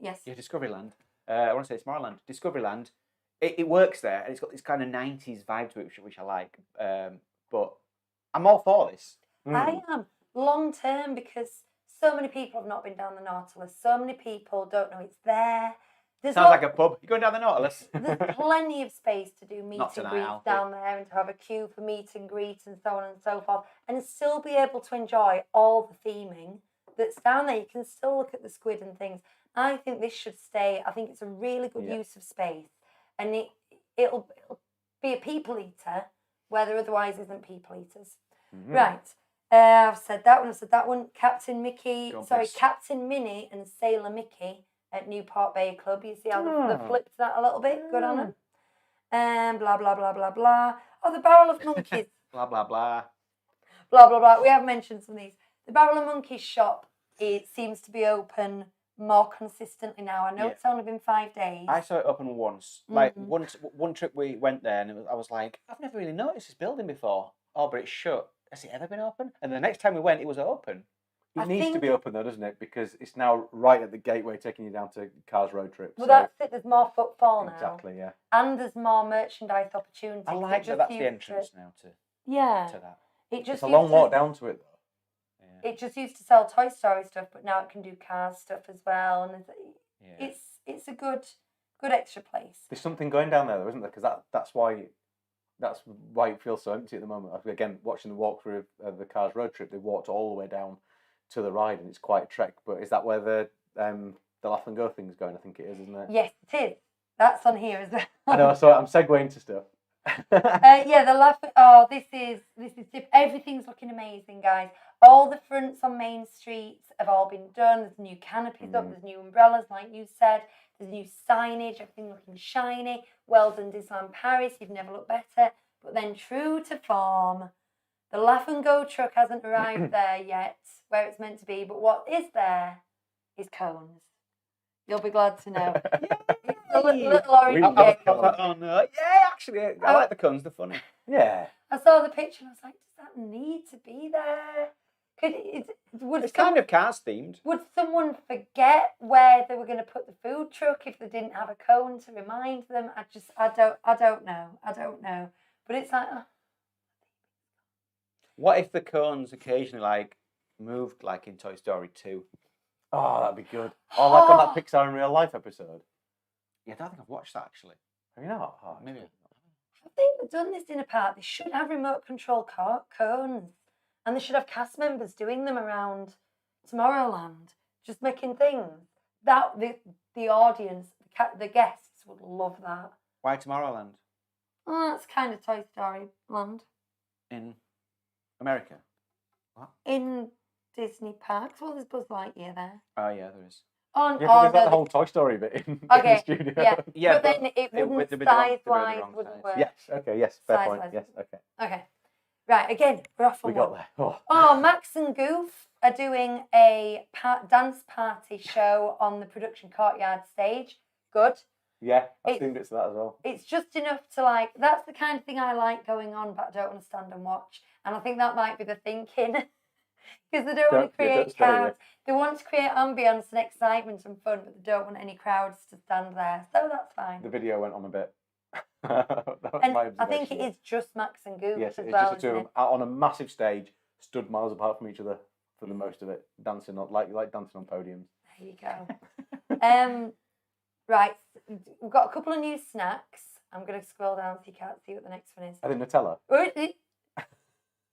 Yes. Yeah, Discoveryland. I want to say Tomorrowland. Discoveryland. It works there, and it's got this kind of 90s vibe to it, which I like. But I'm all for this. I am long term because so many people have not been down the Nautilus. So many people don't know it's there. There's Sounds like a pub. You're going down the Nautilus. There's plenty of space to do meet Not and tonight, greets Alfie. down there and to have a queue for meet and greets and so on and so forth, and still be able to enjoy all the theming that's down there. You can still look at the squid and things. I think this should stay. I think it's a really good use of space, and it'll be a people eater where there otherwise isn't people eaters. Right. I've said that one. I've said that one. Captain Minnie and Sailor Mickey at Newport Bay Club. You see how they flipped that a little bit? Good on them. Blah, blah, blah, blah, blah. Oh, the Barrel of Monkeys. Blah, blah, blah. Blah, blah, blah. We have mentioned some of these. The Barrel of Monkeys shop, it seems to be open more consistently now. I know it's only been 5 days. I saw it open once. Like one trip we went there, and I was like, I've never really noticed this building before. Oh, but it's shut. Has it ever been open? And the next time we went, it was open. It needs to be open though, doesn't it? Because it's now right at the gateway, taking you down to Cars Road Trip. Well, so that's it. There's more footfall now. exactly, yeah. And there's more merchandise opportunities. I like that. That's the entrance now to Yeah. that. It just It's a long used to- walk down to it though. Yeah. It just used to sell Toy Story stuff, but now it can do Cars stuff as well, and Yeah. it's a good extra place. There's something going down there though, isn't there? Because that's why it feels so empty at the moment. Again, watching the walkthrough of the Cars Road Trip, they walked all the way down to the ride, and it's quite a trek. But is that where the Laugh and Go thing's going? I think it is, isn't it? Yes, it is. That's on here as well. I know. So I'm segueing to stuff. Yeah, the laugh. Oh, this is everything's looking amazing, guys. All the fronts on Main Street have all been done. There's new canopies up. There's new umbrellas, like you said. There's new signage. Everything looking shiny. Well done, Disneyland Paris. You've never looked better. But then, true to form, the Laugh and Go truck hasn't arrived there yet, where it's meant to be. But what is there is cones. You'll be glad to know. It's a little orange We- cake. Oh no! Yeah, actually, I like the cones. They're funny. Yeah. I saw the picture and I was like, does that need to be there? It's kind of Cars themed. Would someone forget where they were going to put the food truck if they didn't have a cone to remind them? I don't know. But it's like, What if the cones occasionally like moved like in Toy Story 2? Oh, that'd be good. Oh, like on that Pixar in Real Life episode. Yeah, I don't think I've watched that actually. Have you not? Oh, Maybe. have they ever done this in a park? They should have remote control cones. And they should have cast members doing them around Tomorrowland, just making things. That the audience, the guests would love that. Why Tomorrowland Oh, that's kind of Toy Story land. in America? In Disney parks, well, there's Buzz Lightyear there. Oh yeah, there is. On, Yeah, but there's no, that whole Toy Story bit in Okay, the studio. yeah. Yeah, but then it wouldn't they'd be the wrong- they'd be the size-wise wrong wouldn't size. work. Yes. Okay. Yes. Fair Size point. wise. Yes. Okay. Okay. Right, again, we're off on We got one. there. Oh. Oh, Max and Goof are doing a dance party show on the production courtyard stage. Good. Yeah, I've It's- seen bits of that as well. It's just enough to like, that's the kind of thing I like going on, but I don't want to stand and watch. And I think that might be the thinking. Because they don't want to create don't stay there. crowds. They want to create ambience and excitement and fun, but they don't want any crowds to stand there. So that's fine. The video went on a bit. That was And my I think it observation. is just Max and Goof Yes, as it's well, just the two of isn't them out on a massive stage, stood miles apart from each other for the most of it, dancing on like dancing on podiums. There you go. Right, we've got a couple of new snacks. I'm going to scroll down so you can't see what the next one is. I think Nutella.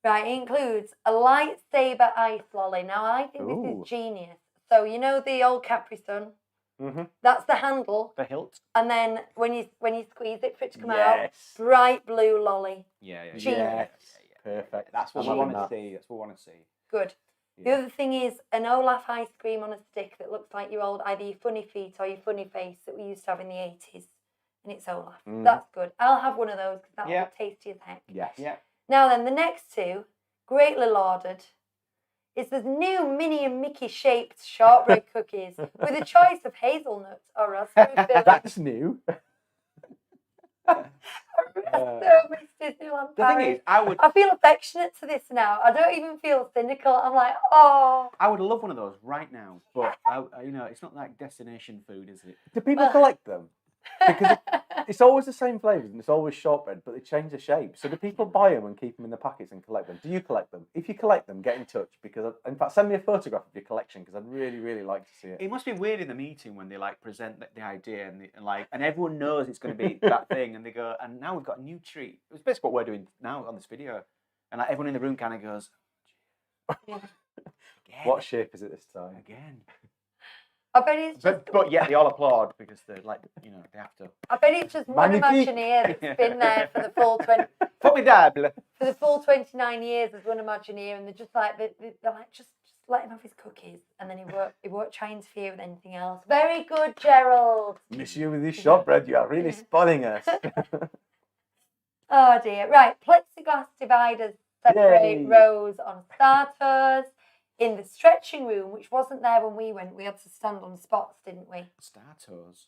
Right, it includes a lightsaber ice lolly. Now, I think this Ooh. is genius. So, you know the old Capri Sun? Mm-hmm. That's the handle. The hilt. And then when you squeeze it for it to come out, Yes. bright blue lolly. Yeah, yeah. Genius. Yes. Perfect. That's what I'm we having want to that. see. That's what we want to see. Good. The Yeah. other thing is an Olaf ice cream on a stick that looks like your old, either your funny feet or your funny face that we used to have in the 80s. And it's Olaf. Mm. That's good. I'll have one of those because that'll Yeah. be tasty as heck. Yes. Yeah. Now then, the next two, greatly lauded, is the new Minnie and Mickey shaped shortbread cookies with a choice of hazelnut or raspberry filling. That's new. I so miss Disneyland The thing Paris. is, I feel affectionate to this now. I don't even feel cynical. I'm like, oh. would love one of those right now, but it's not like destination food, is it? Do people collect them? Because it's always the same flavours and it's always shortbread, but they change the shape. So do people buy them and keep them in the packets and collect them? Do you collect them? If you collect them, get in touch because, in fact, send me a photograph of your collection because I'd really, really like to see it. It must be weird in the meeting when they like present the idea and everyone knows it's going to be that thing, and they go, and now we've got a new treat. It's basically what we're doing now on this video, and like everyone in the room kind of goes, Yeah. again, What shape is it this time? again? I bet it's just, But yet they all applaud because they're like, they have to. I bet it's just one Magnifique. Imagineer that's been there for the full 20, Formidable. for the full 29 years as one Imagineer, and they're just like they're like just let him have his cookies, and then he won't try and interfere with anything else. Very good, Gerald. Monsieur with this shortbread, you are really spoiling us. Oh dear. Right, plexiglass dividers separate Yay. rows on starters. In the stretching room, which wasn't there when we went, we had to stand on spots, didn't we? Star Tours.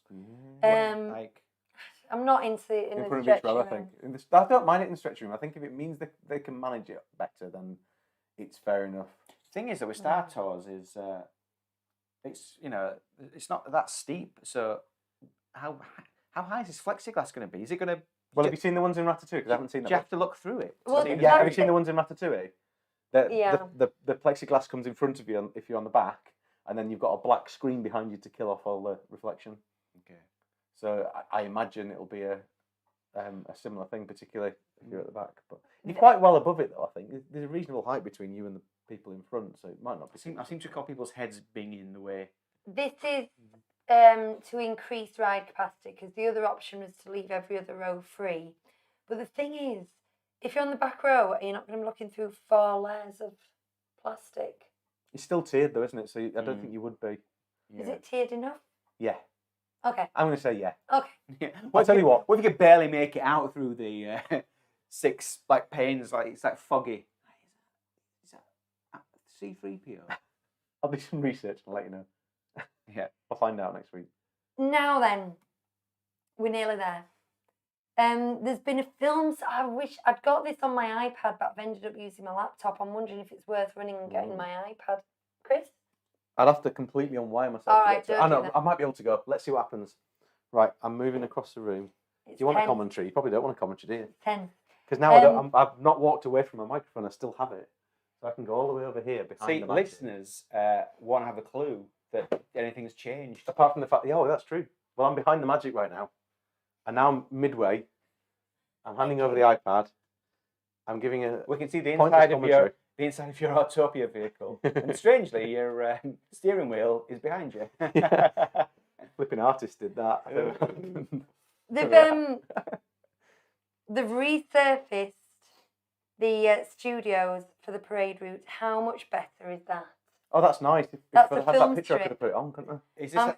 Like, I'm not in in the front of each stretching row, I room. think. I don't mind it in the stretching room. I think if it means they can manage it better, then it's fair enough. thing is that with Star Tours is it's it's not that steep. So how high is this plexiglass going to be? Is it going to? Well, have you seen the ones in Ratatouille? Because I haven't seen Do that. you have to look through it? Well, Yeah, have you seen the ones in Ratatouille? The plexiglass comes in front of you if you're on the back, and then you've got a black screen behind you to kill off all the reflection. Okay. So I imagine it'll be a similar thing, particularly if you're at the back. But you're quite well above it, though. I think there's a reasonable height between you and the people in front, so it might not be. I seem to recall people's heads being in the way. This is to increase ride capacity, because the other option was to leave every other row free. But the thing is, if you're on the back row, you're not going to be looking through 4 layers of plastic. It's still tiered, though, isn't it? So I don't think you would be. Is it tiered enough? Yeah. Okay. I'm going to say yeah. Okay. Yeah. I'll tell you what. What if you could barely make it out through the 6 panes? It's like foggy. Is that C3PO? I'll do some research and I'll let you know. Yeah. I'll find out next week. Now then, we're nearly there. There's been a film. I wish I'd got this on my iPad, but I've ended up using my laptop. I'm wondering if it's worth running and getting my iPad. Chris? I'd have to completely unwire myself. All right, I know. I might be able to go. Let's see what happens. Right, I'm moving across the room. Do you want a commentary? You probably don't want a commentary, do you? 10. Because now I've not walked away from my microphone. I still have it, so I can go all the way over here behind the mic. Listeners won't have a clue that anything's changed. Apart from the fact, that's true. Well, I'm behind the magic right now, and now I'm midway. I'm handing over the iPad. I'm giving a. We can see the pointless inside of your Autopia vehicle, and strangely, your steering wheel is behind you. Flipping artist did that. They've resurfaced the studios for the parade route. How much better is that? Oh, that's nice. That's if a I had film that picture, I strip. could have put it on, couldn't I? Is this,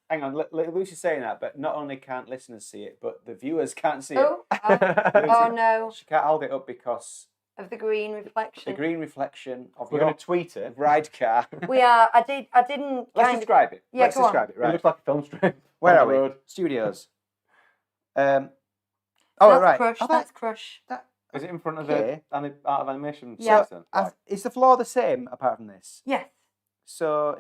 hang on, Lucy's saying that, but not only can't listeners see it, but the viewers can't see it. Oh no! She can't hold it up because of the green reflection. The green reflection of We're your going to tweet it. ride car. We are. I didn't. Let's describe it. Yeah, Let's go on. describe it. Right. It looks like a film strip. Where on are the we? road. Studios. That's right. Crush. That's Crush. Is it in front of Okay. the art of animation? Yeah. Then? Right. Is the floor the same apart from this? Yes. So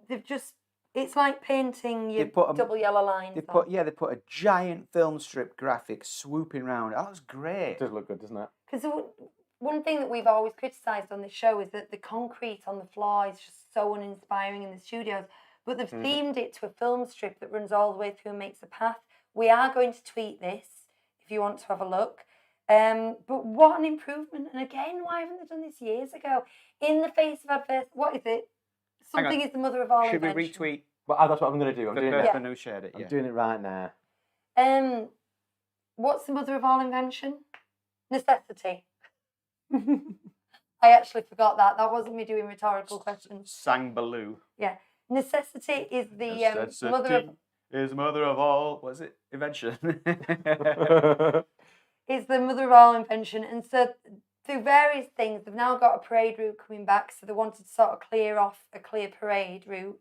They've just. It's like painting your put 'em- double yellow lines. they put a giant film strip graphic swooping round. That looks great. It does look good, doesn't it? Because one thing that we've always criticised on this show is that the concrete on the floor is just so uninspiring in the studios. But they've themed it to a film strip that runs all the way through and makes a path. We are going to tweet this if you want to have a look. But what an improvement. And again, why haven't they done this years ago? In the face of adversity, what is it? Something is the mother of all Should invention. we retweet Well, that's what I'm going to do. I'm the doing person it. who shared it? I'm Yeah. doing it right now. What's the mother of all invention? Necessity. I actually forgot that. That wasn't me doing rhetorical questions. Sang Baloo. Yeah. Necessity is the mother of... Is mother of all, what is it? Invention. Is the mother of all invention. And so through various things, they've now got a parade route coming back. So they wanted to sort of clear off a clear parade route.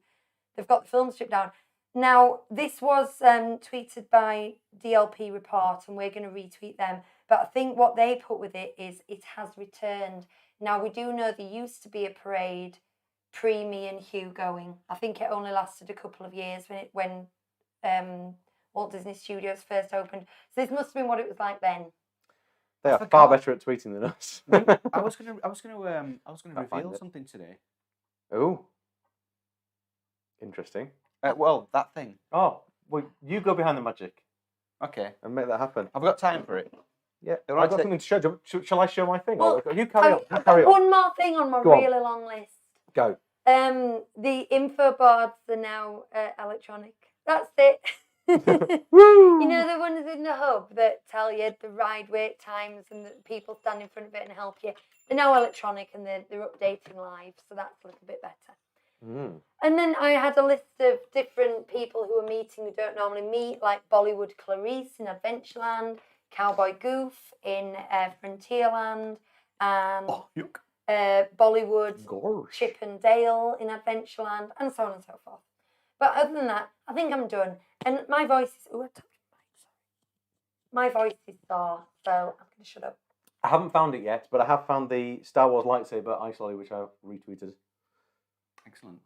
They've got the film strip down. Now, this was tweeted by DLP Report, and we're going to retweet them. But I think what they put with it is it has returned. Now, we do know there used to be a parade pre me and Hugh going. I think it only lasted a couple of years when Walt Disney Studios first opened. So this must have been what it was like then. They are far better at tweeting than us. I was gonna reveal something today. Oh, interesting. Well, that thing. Oh, well, you go behind the magic Okay, and make that happen. I've got time for it. Yeah, All I've right, got so- something to show. Shall I show my thing? Well, You carry on. You I've carry got on. one more thing on my Go on. really long list. Go. The info boards are now electronic. That's it. Woo! You know the ones in the hub that tell you the ride wait times and that people stand in front of it and help you. They're now electronic and they're updating live, so that's a little bit better. And then I had a list of different people who are meeting who don't normally meet, like Bollywood Clarice in Adventureland, Cowboy Goof in Frontierland, and Bollywood Gosh. Chip and Dale in Adventureland, and so on and so forth. But other than that, I think I'm done. And my voice is... Oh, I touched my mic, sorry. My voice is sore, so I'm going to shut up. I haven't found it yet, but I have found the Star Wars lightsaber ice lolly, which I've retweeted. Excellent.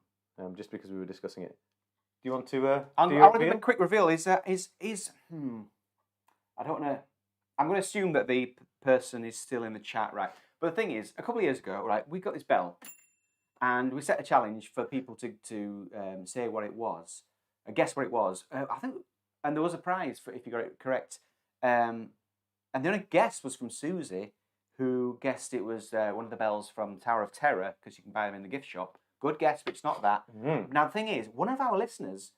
Just because we were discussing it. Do you want to? I want to give a quick reveal. I don't want to. I'm going to assume that the person is still in the chat, right? But the thing is, a couple of years ago, right, we got this bell, and we set a challenge for people to say what it was, guess what it was. I think, and there was a prize for if you got it correct. And the only guess was from Susie, who guessed it was one of the bells from Tower of Terror, because you can buy them in the gift shop. Good guess, but it's not that. Now, the thing is, one of our listeners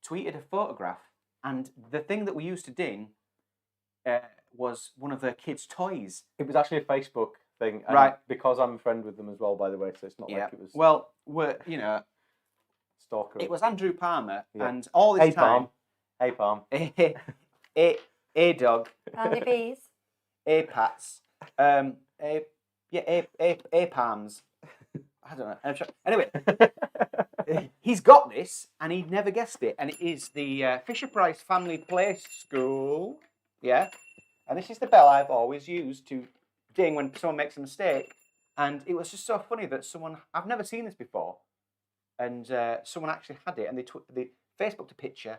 tweeted a photograph, and the thing that we used to ding was one of their kids' toys. It was actually a Facebook thing, and right? Because I'm a friend with them as well, by the way, so it's not like it was. Well, Stalker. It was Andrew Palmer, and all this time. Hey Palm. A dog. Andy Bees. A Pats. A Palms. I don't know. Anyway, he's got this, and he never guessed it, and it is the Fisher-Price Family Play School. Yeah, and this is the bell I've always used to ding when someone makes a mistake, and it was just so funny that I've never seen this before, and someone actually had it, and they Facebooked a picture,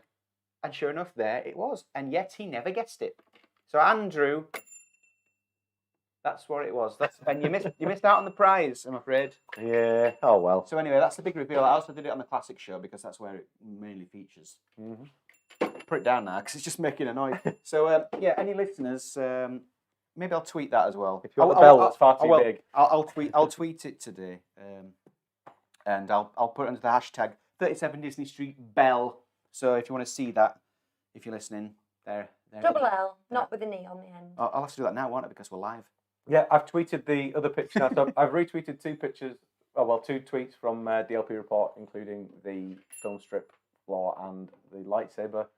and sure enough, there it was, and yet he never guessed it. So Andrew. That's what it was. And you missed out on the prize, I'm afraid. Yeah. Oh well. So anyway, that's the big reveal. I also did it on the classic show because that's where it mainly features. Put it down now because it's just making a noise. So yeah, any listeners, maybe I'll tweet that as well. If you want the bell, that's far too big. I'll tweet it today, and I'll put it under the hashtag 37 Disney Street Bell. So if you want to see that, if you're listening, there. Double L, not with an E on the end. I'll have to do that now, won't I? Because we're live. Yeah, I've tweeted the other picture now. So I've retweeted two tweets from DLP Report, including the film strip floor and the lightsaber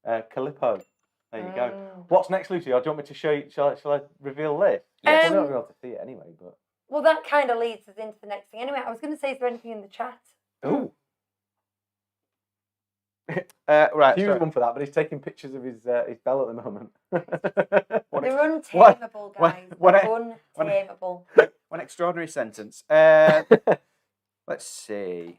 Calippo. There you go. What's next, Lucy? Or do you want me to show you? Shall I reveal this? Yes. We're not going to be able to see it anyway, but. Well, that kind of leads us into the next thing. Anyway, I was going to say, is there anything in the chat? Ooh. Right. Huge one for that, but he's taking pictures of his bell at the moment. They're untamable, guys. They're untamable. One extraordinary sentence. Let's see.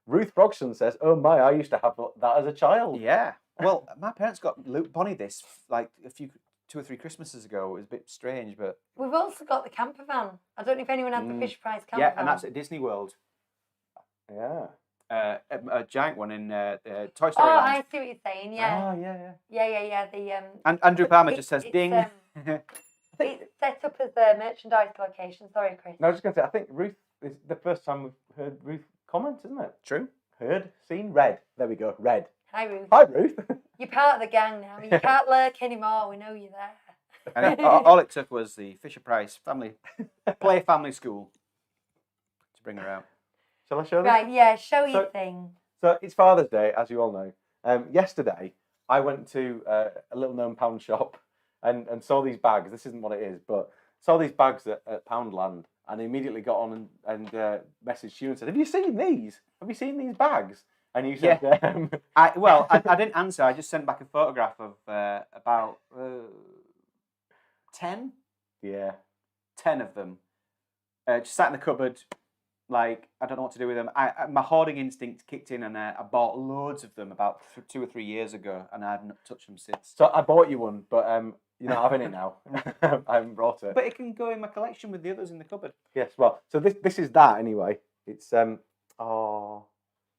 Ruth Brogson says, "Oh my, I used to have that as a child." Yeah. Well, my parents got Luke Bonnie this like 2 or 3 Christmases ago. It was a bit strange, but we've also got the camper van. I don't know if anyone had the Fisher-Price camper van. Yeah, and that's at Disney World. Yeah. A giant one in Toy Story Oh, Land. I see what you're saying. Yeah. Oh, yeah. Yeah. The and Andrew Palmer just says ding. It's set up as a merchandise location. Sorry, Chris. No, I was just going to say, I think Ruth is the first time we've heard Ruth comment, isn't it? True. Heard, seen, read. There we go. Read. Hi, Ruth. Hi, Ruth. You're part of the gang now. You can't lurk anymore. We know you're there. And all it took was the Fisher-Price Family School to bring her out. Shall I show this? Right, yeah, show your thing. So it's Father's Day, as you all know. Yesterday, I went to a little known pound shop and saw these bags. This isn't what it is, but saw these bags at Poundland and immediately got on and messaged you and said, "Have you seen these? Have you seen these bags?" And you said, yeah. I didn't answer. I just sent back a photograph of about 10. Yeah. 10 of them. Just sat in the cupboard. Like, I don't know what to do with them. My hoarding instinct kicked in and I bought loads of them about 2 or 3 years ago and I haven't touched them since. So I bought you one, but you're not having it now. I haven't brought it. But it can go in my collection with the others in the cupboard. Yes, well, so this is that anyway. It's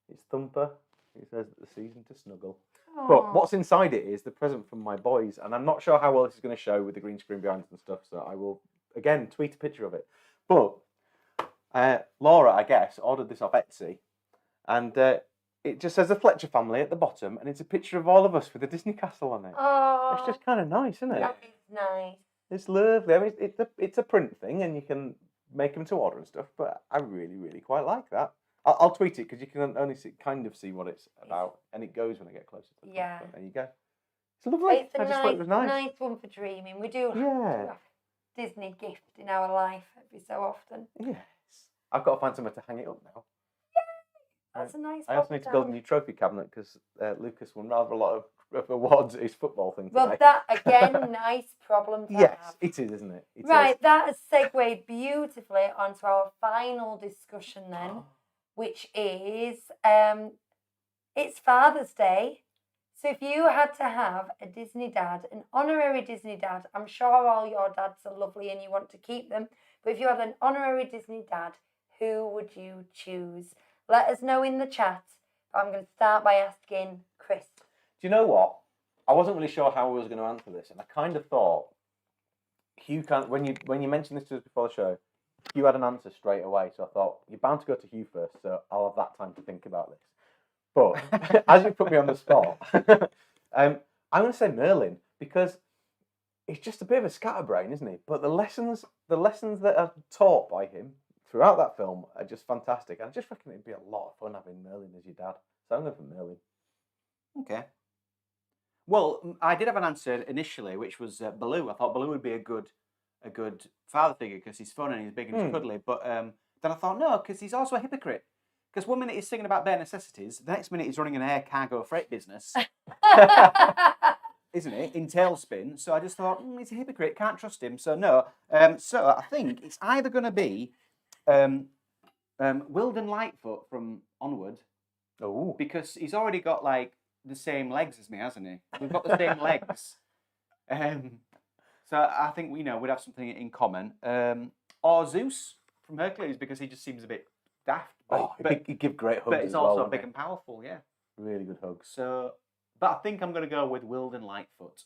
it's Thumper. It says the season to snuggle. Aww. But what's inside it is the present from my boys, and I'm not sure how well this is going to show with the green screen behind and stuff, so I will, again, tweet a picture of it. But Laura, I guess, ordered this off Etsy, and it just says the Fletcher family at the bottom, and it's a picture of all of us with a Disney castle on it. Oh, It's just kind of nice, isn't it? that is nice. It's lovely. I mean, it's a print thing, and you can make them to order and stuff, but I really, really quite like that. I'll tweet it because you can only kind of see what it's about, and it goes when I get closer to the Yeah. There you go. It's lovely. It's a I just thought it was nice. nice one for dreaming. We do have a Disney gift in our life every so often. Yes. I've got to find somewhere to hang it up now. That's a nice I also one need to build a new trophy cabinet because Lucas won rather a lot of awards at his football thing today. Well, that, again, nice problem to yes, have. it is, isn't it? It Right, is. that has segued beautifully onto our final discussion then, which is it's Father's Day. So if you had to have a Disney dad, an honorary Disney dad, I'm sure all your dads are lovely and you want to keep them, but if you had an honorary Disney dad, who would you choose? Let us know in the chat. I'm going to start by asking Chris. Do you know what? I wasn't really sure how I was going to answer this, and I kind of thought Hugh can't. When you mentioned this to us before the show, Hugh had an answer straight away. So I thought you're bound to go to Hugh first, so I'll have that time to think about this. But as you put me on the spot, I'm going to say Merlin because he's just a bit of a scatterbrain, isn't he? But the lessons that are taught by him throughout that film are just fantastic. And I just reckon it'd be a lot of fun having Merlin as your dad. So I'm going for Merlin. Okay. Well, I did have an answer initially, which was Baloo. I thought Baloo would be a good father figure because he's fun and he's big and he's cuddly. But then I thought no, because he's also a hypocrite. Because one minute he's singing about bare necessities, the next minute he's running an air cargo freight business, isn't it? In Tailspin. So I just thought he's a hypocrite, can't trust him. So no. So I think it's either going to be Wilden Lightfoot from Onward. Oh, Because he's already got like the same legs as me, hasn't he? We've got the same legs. So I think we'd have something in common. Or Zeus from Hercules because he just seems a bit daft. But he'd give great hugs. but he's as well, also wouldn't big he? and powerful, yeah. Really good hugs. So, but I think I'm going to go with Wilden Lightfoot.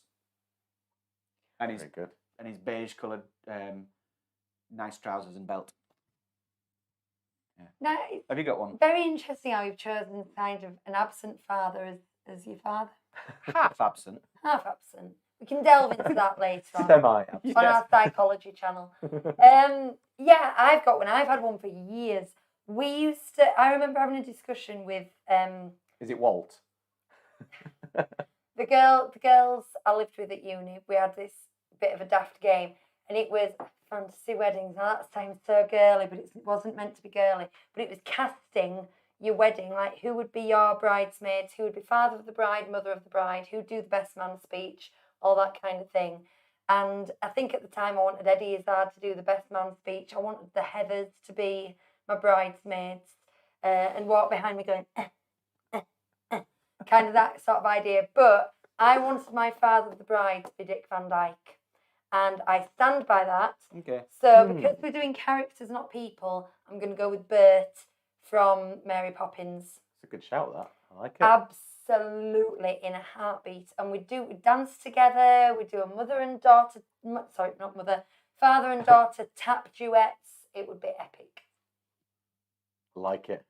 And Very good. his beige coloured nice trousers and belt. Yeah. Now, it's Have you got one? very interesting how you've chosen kind of an absent father as your father. Half absent. Half absent. We can delve into that later on. Semi-absent. On our psychology channel. Yeah, I've got one. I've had one for years. I remember having a discussion with Is it Walt? the girls I lived with at uni. We had this bit of a daft game, and it was fantasy weddings. Now that sounds so girly, but it wasn't meant to be girly. But it was casting your wedding, like who would be your bridesmaids, who would be father of the bride, mother of the bride, who'd do the best man speech, all that kind of thing. And I think at the time I wanted Eddie Izzard to do the best man speech. I wanted the Heathers to be my bridesmaids and walk behind me going, kind of that sort of idea. But I wanted my father of the bride to be Dick Van Dyke. And I stand by that. Okay. So because we're doing characters, not people, I'm going to go with Bert from Mary Poppins. It's a good shout, that. I like it. Absolutely, in a heartbeat. And we dance together. We do a mother and daughter, sorry, not mother, father and daughter tap duets. It would be epic. Like it.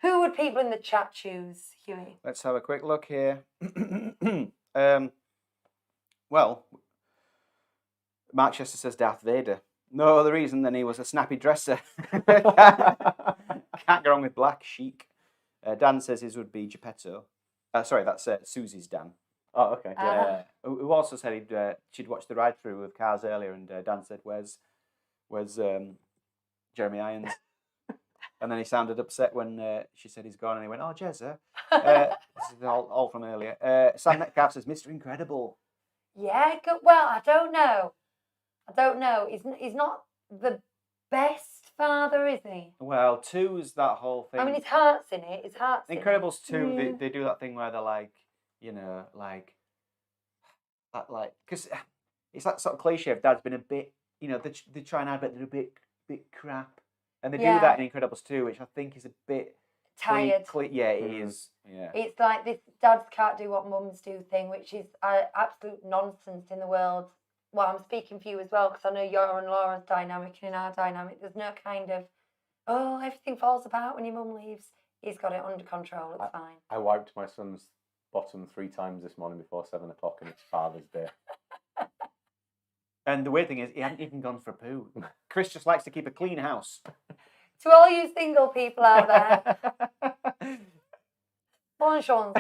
Who would people in the chat choose, Huey? Let's have a quick look here. Well, Mark Chester says Darth Vader. No other reason than he was a snappy dresser. Can't go wrong with black, chic. Dan says his would be Geppetto. Sorry, that's Susie's Dan. Oh, okay. Yeah. Who also said she'd watched the ride through with Cars earlier, and Dan said, "Where's Jeremy Irons?" And then he sounded upset when she said he's gone, and he went, "Oh, Jezza." This is all from earlier. Sam Metcalf says, "Mr. Incredible." Yeah, good. Well, I don't know. He's not the best father, is he? Well, 2 is that whole thing. I mean, his heart's in it. Incredibles 2, they do that thing where they're like, because it's that sort of cliche of dad's been a bit, they try and add, but they're a bit crap, and they do that in Incredibles 2, which I think is a bit tired. Yeah, it is. Yeah, it's like this dads can't do what mums do thing, which is absolute nonsense in the world. Well, I'm speaking for you as well, because I know your and Laura's dynamic, and in our dynamic, there's no kind of, everything falls apart when your mum leaves. He's got it under control, it's fine. I wiped my son's bottom 3 times this morning before 7 o'clock, and it's Father's Day. And the weird thing is, he hadn't even gone for a poo. Chris just likes to keep a clean house. To all you single people out there. Bonjour.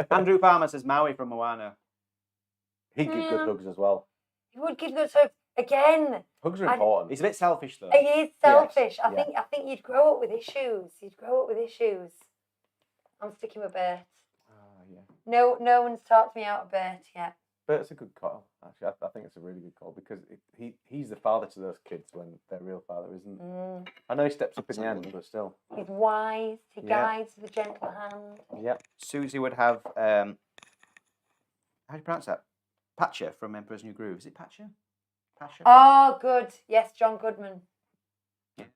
Andrew Palmer says Maui from Moana. He'd give good hugs as well. He would give good hugs. Again. Hugs are important. He's a bit selfish, though. He is selfish. Yes. I think you'd grow up with issues. I'm sticking with Bert. yeah. No one's talked me out of Bert yet. Bert's a good call. Actually, I think it's a really good call because he's the father to those kids when their real father isn't. I know he steps up in the end, but still. He's wise. He Yeah. guides with a gentle hand. Yep. Susie would have, how do you pronounce that? Patcher from Emperor's New Groove. Is it Patcher? Patcher? Oh, good. Yes, John Goodman.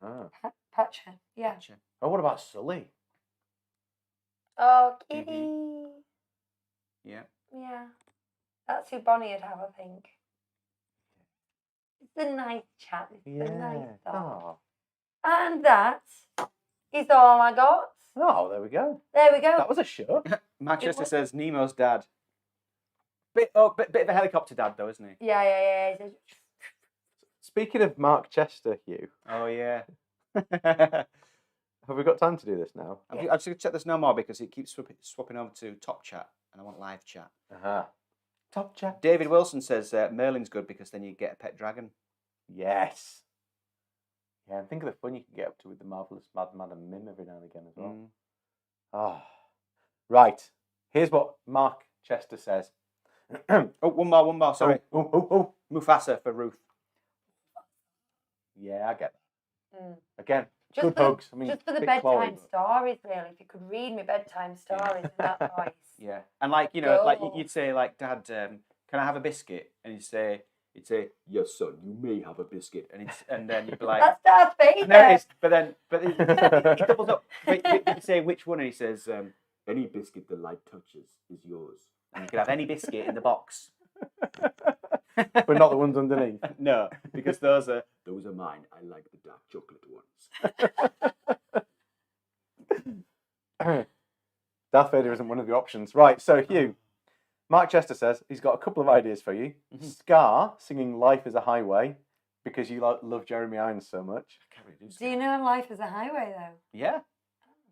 Oh. Patcher. Yeah. Patcher. Oh, what about Sully? Oh, Kitty. Yeah. Yeah. That's who Bonnie would have, I think. It's a nice chat. It's a nice thought. Oh. And that is all I got. Oh, there we go. There we go. That was a show. Manchester was- says Nemo's dad. Bit of a helicopter dad, though, isn't he? Yeah. He says, Speaking of Mark Chester, Hugh, Oh, yeah. have we got time to do this now? I'm just going to check this no more because it keeps swapping over to top chat and I want live chat. Top chat. David Wilson says Merlin's good because then you get a pet dragon. Yes. Yeah, and think of the fun you can get up to with the Marvellous Madman and Mim every now and again as well. Oh. Right. Here's what Mark Chester says. Oh, one more. Sorry. Oh. Mufasa for Ruth. Yeah, I get that. Mm. Again, Just good for, hugs. I mean, just for the bit bedtime Chloe, but- stories, really. If you could read me bedtime stories in that voice. Yeah, and like like Go. you'd say like, Dad, can I have a biscuit? And he'd say, yes, son, you may have a biscuit. And then you'd be like, That's Darth Vader. no, it is. But he doubles up. You say which one, and he says, any biscuit the light touches is yours, and you can have any biscuit in the box. but not the ones underneath. No, because those are mine. I like the dark chocolate ones. Darth Vader isn't one of the options. Right, so Hugh, Mark Chester says he's got a couple of ideas for you. Scar singing Life is a Highway because you love Jeremy Irons so much. Do you know Life is a Highway, though? Yeah,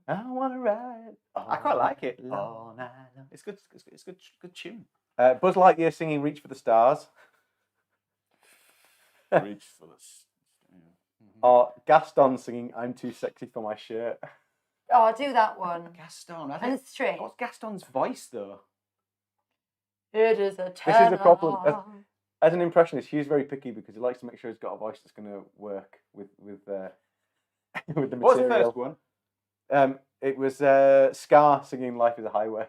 I want to ride. I quite like it. All night long. It's good. It's good tune. Buzz Lightyear singing Reach for the Stars. Reach for the. Or Gaston singing I'm Too Sexy for My Shirt. Oh, do that one. Gaston. I And don't, it's straight. what's Gaston's voice though? It is a This is the problem. turn-on. As an impressionist, Hugh's very picky because he likes to make sure he's got a voice that's going to work with the material. What was the first one? It was Scar singing "Life Is a Highway."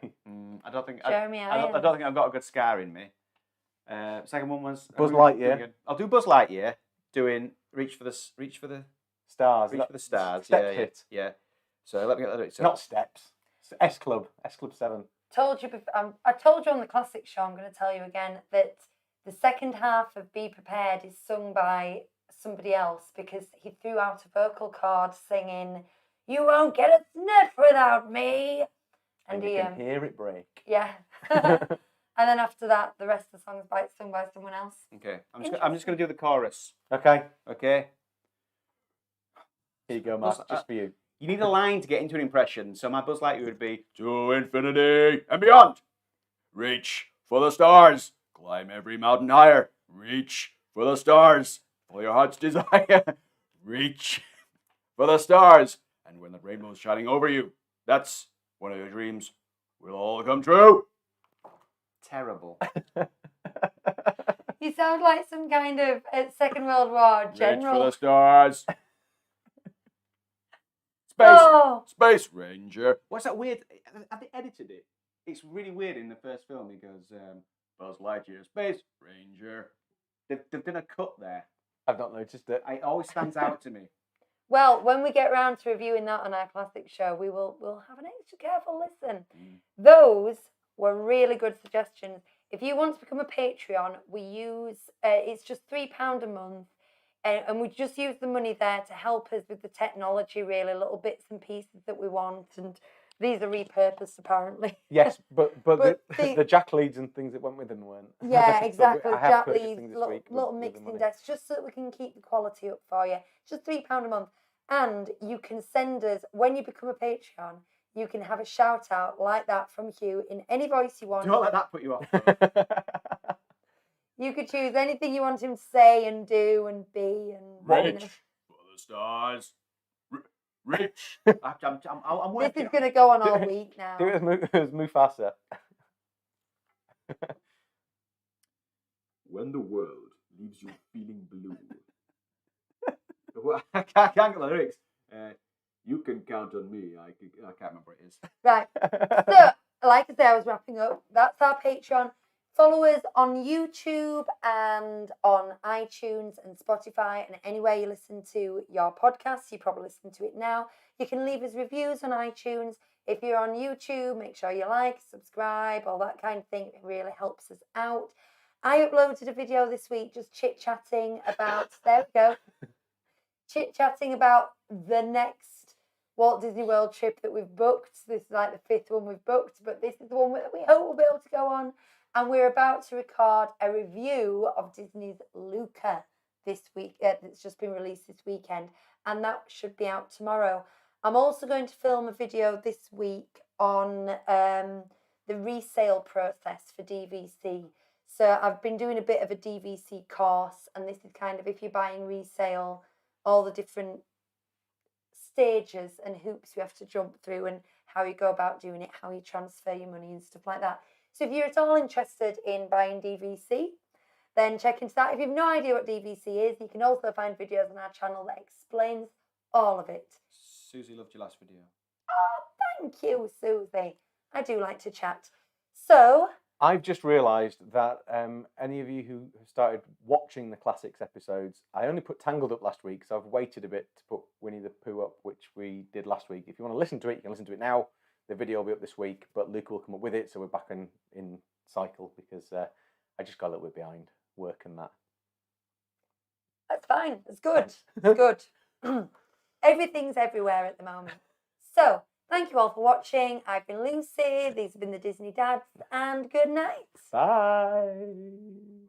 I don't think. Jeremy I don't Irons. think I've got a good scar in me. Second one was Buzz Lightyear. I'll do Buzz Lightyear doing Reach for the Stars. Reach for the Stars. Step Yeah. hit. Yeah. So let me get that. So, Not Steps. S Club 7. Told you before, I told you on the classic show, I'm going to tell you again, that the second half of Be Prepared is sung by somebody else because he threw out a vocal cord singing, "You won't get a sniff without me." And he, you can hear it break. yeah. And then after that, the rest of the song is sung by someone else. okay. I'm just going to do the chorus. Okay, Okay. here you go, Mark. Buzz- Just for you. You need a line to get into an impression. So my Buzz Lightyear would be to infinity and beyond. Reach for the stars. Climb every mountain higher. Reach for the stars. For your heart's desire. Reach for the stars. And when the rainbow's shining over you, that's when your dreams will all come true. Terrible. You sound like some kind of Second World War Reach for general. the stars. Space. Oh, Space Ranger. What's that weird? Have they edited it? It's really weird in the first film. He goes, Buzz Lightyear, Space Ranger. They've done a cut there. I've not noticed it. It always stands out to me. well, when we get round to reviewing that on our classic show, we'll have an extra careful listen. Those were really good suggestions. If you want to become a Patreon, we use it's just £3 a month, and we just use the money there to help us with the technology, really, little bits and pieces that we want, and these are repurposed apparently. Yes, but But the jack leads and things that went with them weren't. Yeah, So exactly. I have Jack purchased leads, things this little, week with little the mixing money. desks, just so that we can keep the quality up for you. Just £3 a month. And you can send us, when you become a Patreon, you can have a shout out like that from Hugh in any voice you want. Don't let that put you off. though. You could choose anything you want him to say and do and be. And you know. Reach for the stars. Reach. I'm This working. is going to go on all week now. Do it as Mufasa. When the world leaves you feeling blue. Well, I can't get the lyrics. You can count on me. I can't remember what it is. Right. So, like I said, I was wrapping up. That's our Patreon. Follow us on YouTube and on iTunes and Spotify and anywhere you listen to your podcasts. You probably listen to it now. You can leave us reviews on iTunes. If you're on YouTube, make sure you like, subscribe, all that kind of thing. It really helps us out. I uploaded a video this week just chit-chatting about, there we go, chit-chatting about the next Walt Disney World trip that we've booked. This is like the 5th one we've booked, but this is the one that we hope we'll be able to go on. And we're about to record a review of Disney's Luca this week. It's just been released this weekend, and that should be out tomorrow. I'm also going to film a video this week on the resale process for DVC. So I've been doing a bit of a DVC course, and this is kind of if you're buying resale, all the different stages and hoops you have to jump through and how you go about doing it, how you transfer your money and stuff like that. So if you're at all interested in buying DVC, then check into that. If you have no idea what DVC is, you can also find videos on our channel that explains all of it. Susie loved your last video. Oh, thank you, Susie. I do like to chat. So I've just realised that any of you who have started watching the Classics episodes, I only put Tangled up last week, so I've waited a bit to put Winnie the Pooh up, which we did last week. If you want to listen to it, you can listen to it now. The video will be up this week, but Luke will come up with it, so we're back in cycle because I just got a little bit behind work and that. that's fine. It's good. It's good. Everything's everywhere at the moment. So thank you all for watching. I've been Lucy. These have been the Disney Dads, and good night. Bye.